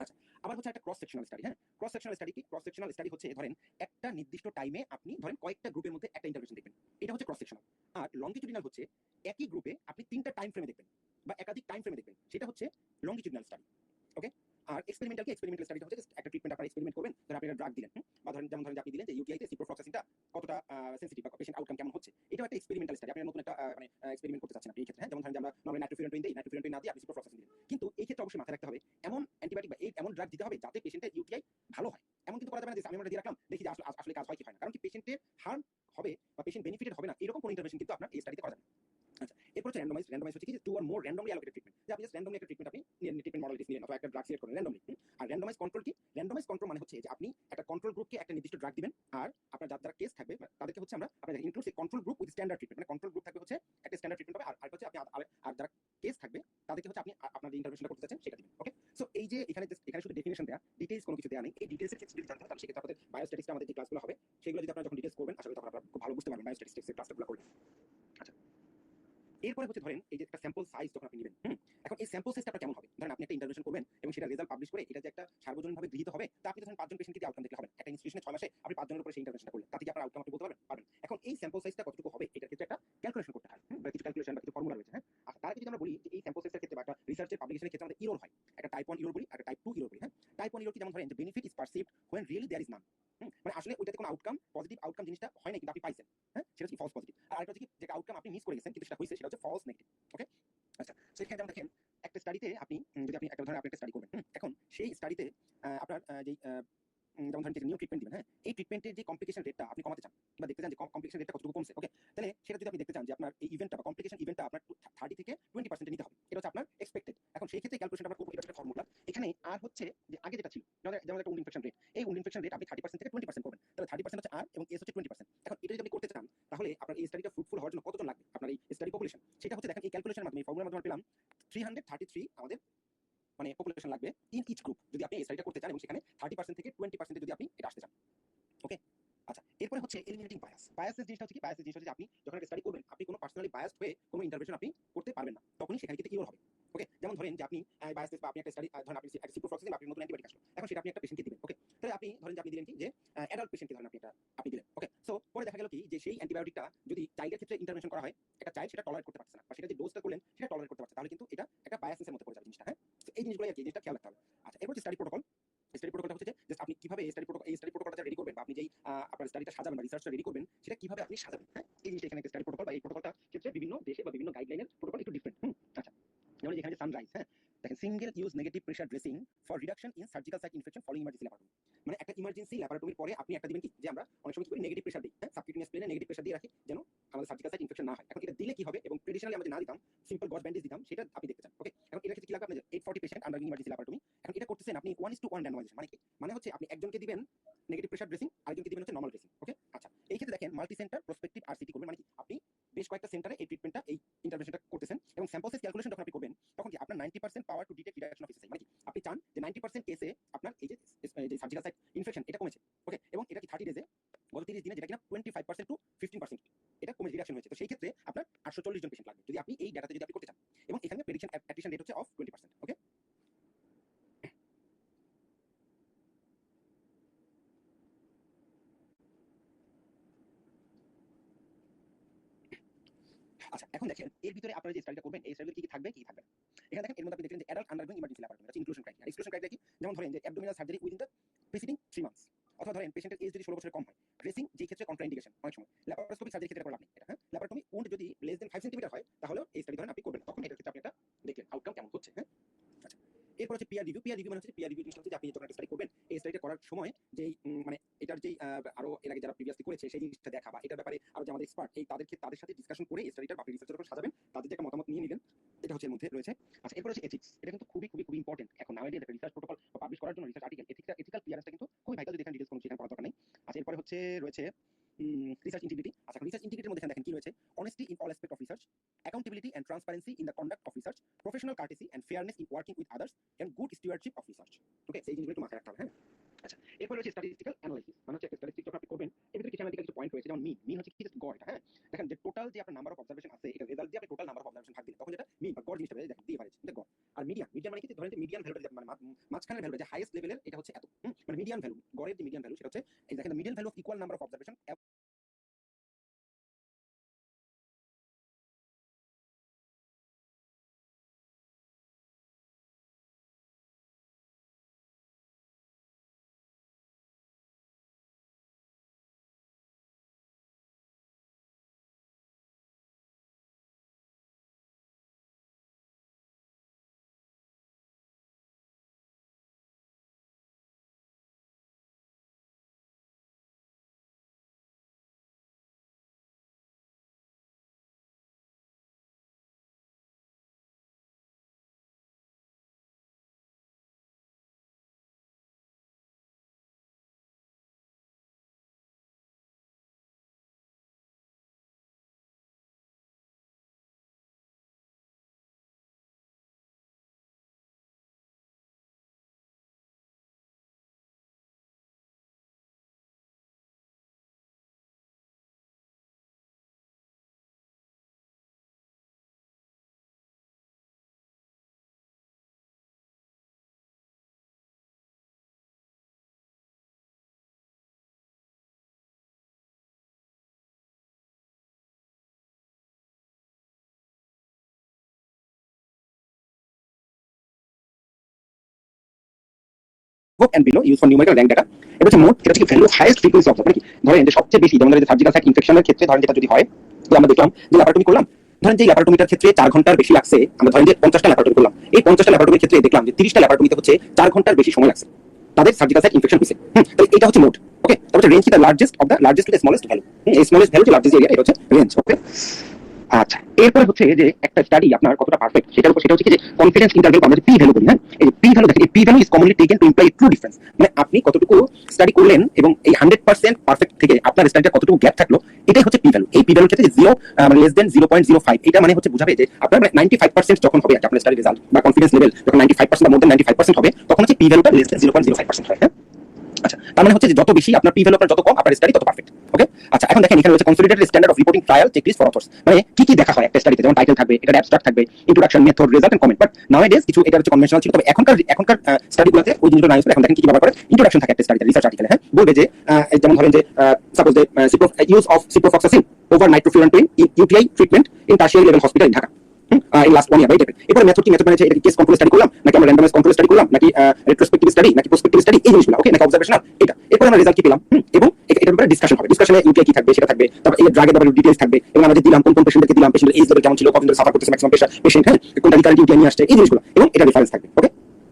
আচ্ছা, আবার হচ্ছে একটা ক্রস সেকশনাল স্টাডি, হ্যাঁ, ক্রস সেকশনাল স্টাডি কি, ক্রস সেকশনাল স্টাডি হচ্ছে ধরেন একটা নির্দিষ্ট টাইমে আপনি ধরেন কয়েকটা গ্রুপের মধ্যে একটা ইন্টারভেনশন দেখবেন, এটা হচ্ছে ক্রস সেকশনাল। আর লংগিটিউডিনাল হচ্ছে একই গ্রুপে আপনি 3টা টাইম ফ্রেমে দেখবেন বা একাধিক টাইম ফ্রেমে দেখবেন, সেটা হচ্ছে লংগিটিউডিনাল স্টাডি। ওকে, আর এক্সপেরিমেন্টাল কি, এক্সপেরিমেন্টাল স্টাডিটা হচ্ছে জাস্ট একটা ট্রিটমেন্ট আপনারা এক্সপেরিমেন্ট করবেন, ধরেন আপনি একটা ড্রাগ দিলেন, বা ধরেন যেমন ধরেন আপনি দিলেন যে ইউটিআইতে সিপ্রোফ্লক্সাসিনটা কতটা সেনসিটিভ বা পেশেন্ট আউটকাম কেমন হচ্ছে, এটা একটা এক্সপেরিমেন্টাল স্টাডি। আপনি নতুন একটা মানে এক্সপেরিমেন্ট করতে চাচ্ছেন আপনি এই ক্ষেত্রে, হ্যাঁ, যেমন ধরেন যে আমরা নরমালি নাইট্রোফিউরান্টইন দেই, নাইট্রোফিউরান্টইন না দিয়ে আপনি সিপ্রোফ্লক্সাসিন দিলেন, কিন্তু এই ক্ষেত্রে অবশ্যই মাথায় রাখতে হবে এমন অ্যান্টিবায়োটিক বা এমন ড্রাগ দিতে হবে যাতে পেশেন্টের ইউটিআই ভালো হয়। এমন কিন্তু করা যাবে না যে আমি আমরা দিয়ে রাখলাম দেখি যে আসলে কাজ হয় কি হয় না, কারণ কি পেশেন্টের হার্ম হবে বা পেশেন্ট বেনিফিটেড হবে না এরকম কোনো ইন্টারভেনশন কিন্তু আপনার এই স্টাডিতে করা যাবে না। আচ্ছা, এরপর হচ্ছে র্যান্ডমাইজ হচ্ছে কি, two or more randomly allocated treatment, যে আপনি জাস্ট র্যান্ডমলি একটা ট্রিটমেন্ট আপনি ট্রিটমেন্ট মডেলিটিস নিলেন অথবা একটা ড্রাগ সিলেক্ট করলেন র্যান্ডমলি। আর র্যান্ডমাইজ কন্ট্রোল কি, র্যান্ডমাইজ কন্ট্রোল মানে হচ্ছে যে আপনি একটা কন্ট্রোল গ্রুপকে একটা নির্দিষ্ট ড্রাগ দিবেন, আর আপনার যারা কেস থাকবে তাদেরকে হচ্ছে আমরা আপনাদের include control group with standard treatment, মানে কন্ট্রোল গ্রুপ থাকবে হচ্ছে একটা স্ট্যান্ডার্ড ট্রিটমেন্ট হবে, আর হচ্ছে আপনি আর যারা কেস থাকবে তাদেরকে হচ্ছে আপনি আপনার যে ইন্টারভেনশনটা করতে চাচ্ছেন সেটা দিবেন। ওকে, সো এই যে এখানে শুধু ডেফিনেশন দেয়া, ডিটেইলস কোনো কিছু দেয়া নেই। এই ডিটেইলসের ক্ষেত্রে যদি জানতে হয় তাহলে সেক্ষেত্রে আমাদের বায়োস্ট্যাটিক্সটা আমাদের যে ক্লাসগুলো হবে সেগুলো যদি আপনারা যখন ডিটেইলস করবেন আসলে তখন আপনারা খুব ভালো বুঝতে পারবেন বায়োস্ট্যাটিক্সের ক্লাসগুলো করলে। আচ্ছা, এরপরে হচ্ছে ধরেন এই যে একটা স্যাম্পল সাইজ যখন আপনি নেবেন, এখন এই স্যাম্পল সাইজটা আপনার কেমন হবে, ধরেন আপনি একটা ইন্টারভেনশন করবেন এবং সেটা রেজাল্ট পাবলিশ করে এটা যে একটা সার্বজনীনভাবে গৃহীত হবে, তা আপনি ধরেন 5 জন পেশেন্টকে আউটকাম দেখলে হবে, একটা ইনস্টিটিউশনে 6 মাসে আপনি 5 জনের উপরে সেই ইন্টারভেনশনটা করলেন, তাতে কি আপনার আউটকাম আপনি বলতে পারবেন? এখন এই স্যাম্পল সাইজটা কতটুকু হবে এটার ক্ষেত্রে একটা ক্যালকুলেশন করতে হয়, বা কিছু ক্যালকুলেশন বা কিছু ফর্মুলা রয়েছে, হ্যাঁ। আর তার যদি আমরা বলি যে এই স্যাম্পল সাইজের ক্ষেত্রে বা একটা রিসার্চের পাবলিকেশনের ক্ষেত্রে আমাদের ইরর হয়, একটা টাইপ 1 ইরর বলি আর একটা টাইপ 2 ইরর বলি, হ্যাঁ। টাইপ 1 ইরর কি, যেমন ধরেন যে benefit is perceived when really there is none, মানে আসলে ওইটাতে কোনো আউটকাম পজিটিভ আউটকাম জিনিসটা হয় না কিন্তু আপনি পাইছেন, হ্যাঁ, সেটা হচ্ছে ফলস পজিটিভ। আর আরেকটা হচ্ছে কি, যে আউটকাম আপনি মিস করে গেছেন কিন্তু সেটা হয়েছে সেটা হচ্ছে ফলস নেগেটিভ। ওকে, আচ্ছা, সেখানে যেমন দেখেন একটা স্টাডিতে আপনি যদি আপনি একটা ধরেন আপনি একটা স্টাডি করবেন, এখন সেই স্টাডিতে আপনার যেই যেমন ধরেন নিউ ট্রিটমেন্ট দিবেন, হ্যাঁ, এই ট্রিটমেন্টের যে কমপ্লিকেশন রেটটা আপনি কমাতে চান বা দেখতে চান যে কমপ্লিকেশন রেটটা কতটুকু কমছে। ওকে, তাহলে সেটা যদি আপনি দেখতে চান যে আপনার এই ইভেন্টটা বা কমপ্লিকেশন ইভেন্টটা আপনার 30 থেকে 20% নিতে হবে, এটা হচ্ছে আপনার এক্সপেক্টেড। এখন সেই ক্ষেত্রে ক্যালকুলেশনটা আমরা করব, এটা একটা ফর্মুলা। এখানে আর হচ্ছে যে আগে যেটা ছিল যেমন একটা উন্ড ইনফেকশন রেট, এই উন্ড ইনফেকশন রেট আপনি 30% থেকে 20% করবেন, তাহলে 30% হচ্ছে আর এবং এস হচ্ছে 20%। এখন এটা যদি আপনি করতে চান তাহলে আপনার এই স্টাডিটা ফ্রুটফুল হওয়ার জন্য কতজন লাগবে আপনার এই স্টাডি পপুলেশন, সেটা হচ্ছে দেখেন এই ক্যালকুলেশনের মাধ্যমে, এই ফর্মুলার মাধ্যমে পেলাম 333 আমাদের মানে পপুলেশন লাগবে ইন ইচ গ্রুপ যদি আপনি এই স্টাডিটা করতে চান এবং সেখানে 30% থেকে 20% যদি আপনি এটা আসতে চান। ওকে, আচ্ছা, এরপরে হচ্ছে এলিমিনেটিং বায়াস। বায়াসের জিনিসটা হচ্ছে কি, বায়াসের জিনিসটা হচ্ছে আপনি যখন একটা স্টাডি করবেন আপনি কোনো পার্সোনালি বায়াসড হয়ে কোনো ইন্টারভেনশন আপনি করতে পারবেন না, তখনই সেখানে কিন্তু ইরর হবে। ওকে, যেমন ধরেন যে আপনি বায়াসনেস বা আপনি একটা স্টাডি ধরেন আপনি একটা সিপ্রোফ্লক্সাসিন আপনি নতুন অ্যান্টিবায়োটিক আসলো, এখন সেটা আপনি একটা পেশেন্টকে দিবেন। ওকে, তাহলে আপনি ধরেন যে আপনি দিলেন কি যে অ্যাডাল্ট পেশেন্টকে ধরেন আপনি দিলেন। ওকে, সো পরে দেখা গেল কি যে সেই অ্যান্টিবায়োটিকটা যদি চাইল্ডের ক্ষেত্রে ইন্টারভেনশন করা হয়, একটা চাইল্ড সেটা টলারেট করতে পারছে না বা সেটা যে ডোজটা করলেন সেটা টলারেট করতে পারছে, তাহলে কিন্তু এটা একটা বায়াসনেসের মধ্যে পড়ে যাবে জিনিসটা, হ্যাঁ। তো এই জিনিসগুলো আর কি, জিনিসটা খেয়াল রাখতে হবে। আচ্ছা, এরপর হচ্ছে স্টাডি প্রোটোকল। স্টাডি প্রোটোকলটা হচ্ছে যে জাস্ট আপনি কিভাবে এই স্টাডি প্রোটোকলটা রেডি করবেন বা আপনি যেই আপনার স্টাডিটা সাজাবেন বা রিসার্চটা রেডি করবেন সেটা কিভাবে আপনি সাজাবেন, হ্যাঁ, এই জিনিসটা এখানে একটা স্টাডি প্রোটোকল বা এই প্রোটোকলটা ক্ষেত্রে বিভিন্ন দেশে বা বিভিন্ন গাইডলাইনের প্রোটোকল একটু ডিফারেন্ট। আচ্ছা, যেমন এখানে সানরাইজ, হ্যাঁ দেখেন single use negative pressure dressing for reduction in surgical site infection following emergency laparotomy. মানে একটা ইমার্জেন্সি ল্যাপারটমির পরে আপনি একটা দিবেন কি, যে আমরা অনেক সময় কি করি নেগেটিভ প্রেসার দিই, হ্যাঁ সাবকিউটেনিয়াস প্লেনে নেগেটিভ প্রেসার দিয়ে রাখি যেন আমাদের সার্জিক্যাল সাইট ইনফেকশন না হয়। এখন এটা দিলে কি হবে, এবং ট্রেডিশনালি আমরা যে না দিতাম সিম্পল গজ ব্যান্ডেজ দিতাম, সেটা আপনি দেখতে চান। ওকে, এখন এটা ক্ষেত্রে কি লাগবে আপনাদের 840 পেশেন্ট আন্ডার ইমার্জেন্সি ল্যাপারটমি। এখন এটা করতেছেন আপনি 1:1 randomization, মানে কি, মানে হচ্ছে আপনি একজনকে দিবেন নেগেটিভ প্রেসার ড্রেসিং, আরেকজনকে দিবেন হচ্ছে নরমাল ড্রেসিং। ওকে, আচ্ছা এই ক্ষেত্রে দেখেন মাল্টি সেন্টার প্রসপেক্টিভ আরসিটি করবেন, মানে কি আপনি বেশ কয়েকটা সেন্টারে এই ট্রিটমেন্টটা এই ইন্টারভেনশনটা করতেছেন, এবং স্যাম্পল সাইজ ক্যালকুলেশন যখন আপনি করবেন তখন কি আপনার 90% পাওয়ার to detect reduction of SSI, মানে কি আপনি চান যে 90% কেসে আপনার এই যে সার্জিক্যাল সাইট ইনফেকশন এটা কমেছে। ওকে, এবং এটা কি 30 ডেজে গত 30 দিনে যেটা কিনা 25% টু 15% এটা কমে রিডাকশন হয়েছে। তো সেই ক্ষেত্রে আপনার 840 জন পেশেন্ট লাগবে যদি আপনি এই ডাটাতে যদি আপনি করতে চান, এবং এখানে প্রেডিকশন অ্যাটিশন রেট হচ্ছে অফ 20%। ওকে, আচ্ছা এখন দেখেন এর ভিতরে আপনারা যে স্টাডিটা করবেন এই স্টাডিতে কি কি থাকবে কি থাকবে না। এখানে দেখেন এর মধ্যে আপনি দেখলেন যে অ্যাডাল্ট আন্ডারগোয়িং ইমার্জেন্সি ল্যাপারটমি, এটা ইনক্লুশন ক্রাইটেরিয়া। এক্সক্লুশন ক্রাইটেরিয়া কি, যেমন ধরেন যে abdominal surgery within the preceding 3 months, অথবা ধরেন পেশেন্টের এজ যদি 16 বছরের কম হয়, ড্রেসিং যেই ক্ষেত্রে কন্ট্রাইন্ডিকেশন অনেক সময় ল্যাপারোস্কোপিক সার্জারি ক্ষেত্রে করা লাভ নেই এটা, হ্যাঁ ল্যাপারটমি উন্ড যদি লেস দেন 5 সেন্টিমিটার হয় তাহলে এই স্টাডি ধরেন আপনি করবেন, তখন এটার ক্ষেত্রে আপনি এটা দেখলেন আউটকাম কেমন হচ্ছে। হ্যাঁ আচ্ছা, এরপর হচ্ছে পিয়ার রিভিউ। পিয়ার রিভিউ মানে হচ্ছে পিয়ার রিভিউ জিনিসটা হচ্ছে যে আপনি যখন একটা স্টাডি করবেন এই স্টাডিটা করার সময় যেই মানে এটার যেই আরো এর আগে যারা প্রিভিয়াসলি করেছে সেই জিনিসটা দেখা, বা এটার ব্যাপারে আরো যে আমাদের এক্সপার্ট এই তাদের সাথে ডিসকাশন করে এই স্টাডিটার আপনি রিসার্চের উপর সাজাবেন, তাদের যে একটা মতামত নিয়ে নেবেন, এটা হচ্ছে এর মধ্যে রয়েছে। আচ্ছা এরপর হচ্ছে এথিক্স, এটা কিন্তু খুবই খুবই খুবই ইম্পর্টেন্ট এখন নাওয়াডেজ একটা রিসার্চ প্রোটোকল বা পাবলিশ করার জন্য রিসার্চ আর্টিকেল এথিক্যাল ক্লিয়ারেন্সটা কিন্তু খুবই ভাইটাল, যদি এখানে ডিটেইলস কোনো সেখানে পড়ার দরকার নেই। আচ্ছা এরপরে হচ্ছে রয়েছে রিসার্চ ইন্টিগ্রিটি। আচ্ছা রিসার্চ ইন্টিগ্রিটির মধ্যে দেখেন কি রয়েছে, honesty in all aspect of research, accountability and transparency in the conduct of research, professional courtesy and fairness in working with others and good stewardship of research. Okay, সেই জিনিসগুলো একটু মাথায় রাখতে হবে। হ্যাঁ আচ্ছা এরপর হচ্ছে স্ট্যাটিস্টিক্যাল অ্যানালাইসিস, মানে হচ্ছে একটা স্ট্যাটিস্টিক্স যখন আপনি করবেন এর ভিতরে কিছু অ্যানালিটিক্যাল কিছু পয়েন্ট রয়েছে, যেমন মিন হচ্ছে কি জাস্ট গড়, এটা হ্যাঁ দেখেন যে টোটাল যে আপনার নাম্বার অফ অবজারভেশন আছে এটা রেজাল্ট দিয়ে আপনি টোটাল নাম্বার অফ অবজারভেশন ভাগ দিলে তখন যেটা মিন বা গড় জিনিসটা বের হয়, দেখেন দি এভারেজ এটা গড়। আর মিডিয়ান মানে কি, ধরেন যে মিডিয়ান ভ্যালুটা মানে মাঝখানের ভ্যালু যে হাইয়েস্ট লেভেলের এটা হচ্ছে এত, মানে মিডিয়ান ভ্যালু গড়ের যে মিডিয়ান ভ্যালু সেটা হচ্ছে এই দেখেন median value of equal number of observation and below used for numerical rank data। এটা হচ্ছে মোড, এটা হচ্ছে value of highest frequency of, মানে কি ধরেন যে সবচেয়ে বেশি, যেমন সার্জিক্যাল সাইট ইনফেকশনের ক্ষেত্রে ধরেন যেটা যদি হয় যে আমরা দেখলাম যে ল্যাপারটমি করলাম, ধরেন যে ল্যাপারটমিটার ক্ষেত্রে 4 ঘন্টার বেশি লাগছে, আমরা ধরেন যে 50টা ল্যাপারটমি করলাম, এই 50টা ল্যাপারটমির ক্ষেত্রে দেখলাম যে 30টা ল্যাপারটমিতে হচ্ছে 4 ঘন্টার বেশি সময় লাগছে তাদের সার্জিক্যাল সাইট ইনফেকশন হয়েছে। তাহলে এটা হচ্ছে মোড। ওকে, তারপরে রেঞ্জ কি, the largest of the largest to the smallest value, এই স্মলেস্ট ভ্যালু যে লার্জেস্ট এরিয়া এটা হচ্ছে রেঞ্জ। ওকে আচ্ছা এরপরে হচ্ছে যে একটা স্টাডি আপনার কতটা পারফেক্ট সেটার উপর, সেটা হচ্ছে যে কনফিডেন্স ইন্টারভ্যাল আমরা পি ভ্যালু বলি। হ্যাঁ এই পি ভ্যালু দেখেন, এই P value is commonly taken to imply true difference, মানে আপনি কতটুকু স্টাডি করলেন এবং এই 100% পারফেক্ট থেকে আপনার স্টাডিটা কতটুকু গ্যাপ থাকলো, এটাই হচ্ছে পি ভ্যালু। এই পি ভ্যালুর ক্ষেত্রে যে 0 মানে লেস দেন 0.05 এটা মানে হচ্ছে বোঝাবে যে আপনার 95% যখন হবে আপনার স্টাডি রেজাল্ট বা কনফিডেন্স লেভেল যখন 95% বা মোর দেন 95% হবে তখন হচ্ছে পি ভ্যালুটা লেস দেন 0.05% হয়। হ্যাঁ আচ্ছা তার মানে হচ্ছে যে যত বেশি আপনার পি ভ্যালু আপনার যত কম আপনার স্টাডি তত পারফেক্ট। ওকে আচ্ছা এখন দেখেন এখানে রয়েছে consolidated standard of reporting trial checklist for authors, মানে কি কি দেখা হয় একটা স্টাডিতে, যেমন টাইটেল থাকবে, এটা অ্যাবস্ট্রাক্ট থাকবে, introduction, method, result and comment. But nowadays কিছু এটা হচ্ছে কনভেনশনাল ছিল, তবে এখনকার স্টাডিগুলোতে ওই জিনিসটা নাই। এখন দেখেন কি কি ব্যবহার করে, ইন্ট্রোডাকশন থাকে একটা স্টাডিতে রিসার্চ আর্টিকেলে, হ্যাঁ বলবে যে যেমন ধরেন যে সাপোজ যে use of ciprofloxacin over nitrofurantoin in UTI treatment in tertiary level hospital in Dhaka in last 1 year by date। এরপরে মেথড কি, মেথড মানে এটা কি কেস কন্ট্রোল স্টাডি করলাম নাকি আমরা র্যান্ডমাইজ কন্ট্রোল স্টাডি করলাম নাকি রেট্রোস্পেক্টিভ স্টাডি নাকি প্রসপেক্টিভ স্টাডি, এই জিনিসগুলো। ওকে নাকি অবজারভেশনাল এটা। এরপরে আমরা রেজাল্ট কি পেলাম এবং এটার ব্যাপারে ডিসকাশন হবে। ডিসকাশনে ইউপিআই কি থাকবে সেটা থাকবে, তারপর এই ড্রাগের ব্যাপারে ডিটেইলস থাকবে, এবং আমরা যে দিলাম কোন কোন পেশেন্টকে দিলাম, পেশেন্টের এজ লেভেল কেমন ছিল, কতদিন ধরে সাফার করতেছে ম্যাক্সিমাম পেশেন্ট, হ্যাঁ, কোনটা রিকারেন্ট ইউপিআই নিয়ে আসছে, এই জিনিসগুলো, এবং এটা রেফারেন্স থাকবে। ওকে,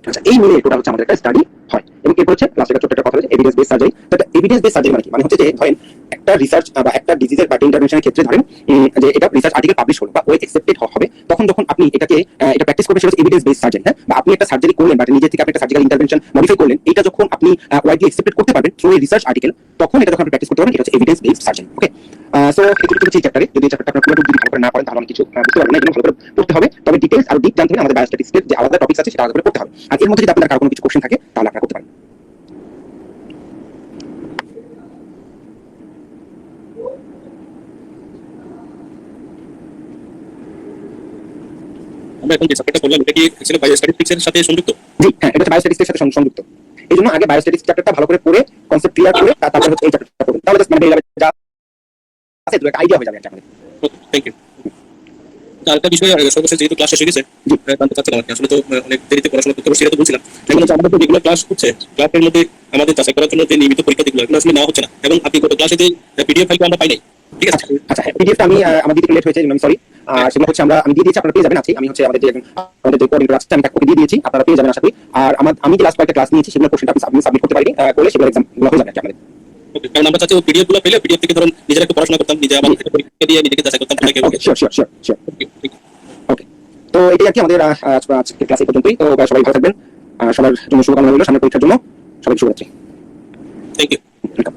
আচ্ছা, এই মিলে টোটাল হচ্ছে আমাদের একটা স্টাডি হয়। এবং এরপর হচ্ছে লাস্ট একটা ছোট্ট একটা কথা হচ্ছে এভিডেন্স বেস সার্জারি। তো এভিডেন্স বেস সার্জারি মানে কি? মানে হচ্ছে যে ধরেন একটা রিসার্চ বা একটা ডিজিজের বা ইন্টারভেনশনের ক্ষেত্রে ধরেন যে এটা রিসার্চ আর্টিকেল পাবলিশ হলো বা ওয়ে অ্যাকসেপ্টেড হবে, তখন যখন আপনি এটাকে এটা প্র্যাকটিস করবেন সেটা হচ্ছে এভিডেন্স বেস সার্জারি। হ্যাঁ, বা আপনি একটা সার্জারি করলেন বা নিজে থেকে আপনি একটা সার্জিক্যাল ইন্টারভেনশন মডিফাই করলেন, এটা যখন আপনি ওয়াইডলি অ্যাকসেপ্টেড করতে পারবেন থ্রু এ রিসার্চ আর্টিকেল, তখন এটা যখন আপনি প্র্যাকটিস করতে পারবেন, এটা হচ্ছে এভিডেন্স বেস সার্জারি। ওকে, সো এটুকু হচ্ছে এই চ্যাপ্টারে। যদি এই চ্যাপ্টারটা আপনারা পুরোপুরি যদি ভালো করে না পড়েন তাহলে অনেক কিছু বুঝতে পারবেন না, এজন্য ভালো করে পড়তে হবে। তবে ডিটেইলস আর ডিপ জানতে হলে আমাদের বায়োস্ট্যাটিস্টিক্সের যে আলাদা টপিকস আছে সেটা আলাদা করে পড়তে হবে। আর এর মধ্যে যদি আপনার কারো কোনো কিছু কোশ্চেন থাকে তাহলে আপনারা করতে পারেন। আমরা এখন যে চ্যাপ্টারটা করলাম এটা কি অ্যাকচুয়ালি বায়োস্ট্যাটিস্টিক্স এর সাথে সংযুক্ত? জি হ্যাঁ, এটা হচ্ছে বায়োস্ট্যাটিস্টিক্সের সাথে সংযুক্ত। এই জন্য আগে বায়োস্ট্যাটিক্স চ্যাপ্টারটা ভালো করে পড়ে কনসেপ্ট ক্লিয়ার করে তারপর হচ্ছে এই চ্যাপ্টারটা পড়বেন, তাহলে জাস্ট মানে এই লেভেলে যা আছে তো একটা আইডিয়া হয়ে যাবে আমাদের। Thank you. আরেকটা বিষয় সর্বশেষ যেহেতু ক্লাস শেষ হয়ে গেছে, জানতে চাচ্ছিলাম আর কি, আসলে তো অনেক দেরিতে পড়াশোনা করতে পারছি, এটা তো বলছিলাম। এখন হচ্ছে আমাদের যেগুলো ক্লাস হচ্ছে, ক্লাসের মধ্যে আমাদের যাচাই করার জন্য যে নিয়মিত পরীক্ষা যেগুলো, এগুলো আসলে নেওয়া হচ্ছে না, এবং আপনি গত ক্লাসে যে পিডিএফ ফাইলটা আমরা পাই নাই, ঠিক আছে? আচ্ছা, পিডিএফটা আমি আমার দিতে লেট হয়েছে, আমি সরি। সেগুলো হচ্ছে আমি দিয়ে দিয়েছি, আপনারা পেয়ে যাবেন। আছি আমি হচ্ছে আমাদের যে কোঅর্ডিনেটর আছে, আমি তাকে কপি দিয়ে দিয়েছি, আপনারা পেয়ে যাবেন আশা করি। আর আমি যে লাস্ট কয়েকটা ক্লাস নিয়েছি সেগুলো কোশ্চেনটা আপনি সাবমিট করতে পারেন, করলে সেগুলো এক্সাম হয়ে যাবে আমাদের। ওকে, কারণ আমরা চাচ্ছি পিডিএফ গুলো পেলে পিডিএফ থেকে ধরুন নিজেরা একটু পড়াশোনা করতাম, নিজে আবার পরীক্ষা দিয়ে নিজেকে যাচাই করতাম। ওকে, শিওর। ওকে, তো এটাই আর কি আমাদের আজকের ক্লাস এই পর্যন্তই। তো সবাই ভালো থাকবেন, সবার জন্য শুভকামনা রইল সামনের পরীক্ষার জন্য। সবাই শুভরাত্রি। Thank you. ওয়েলকাম।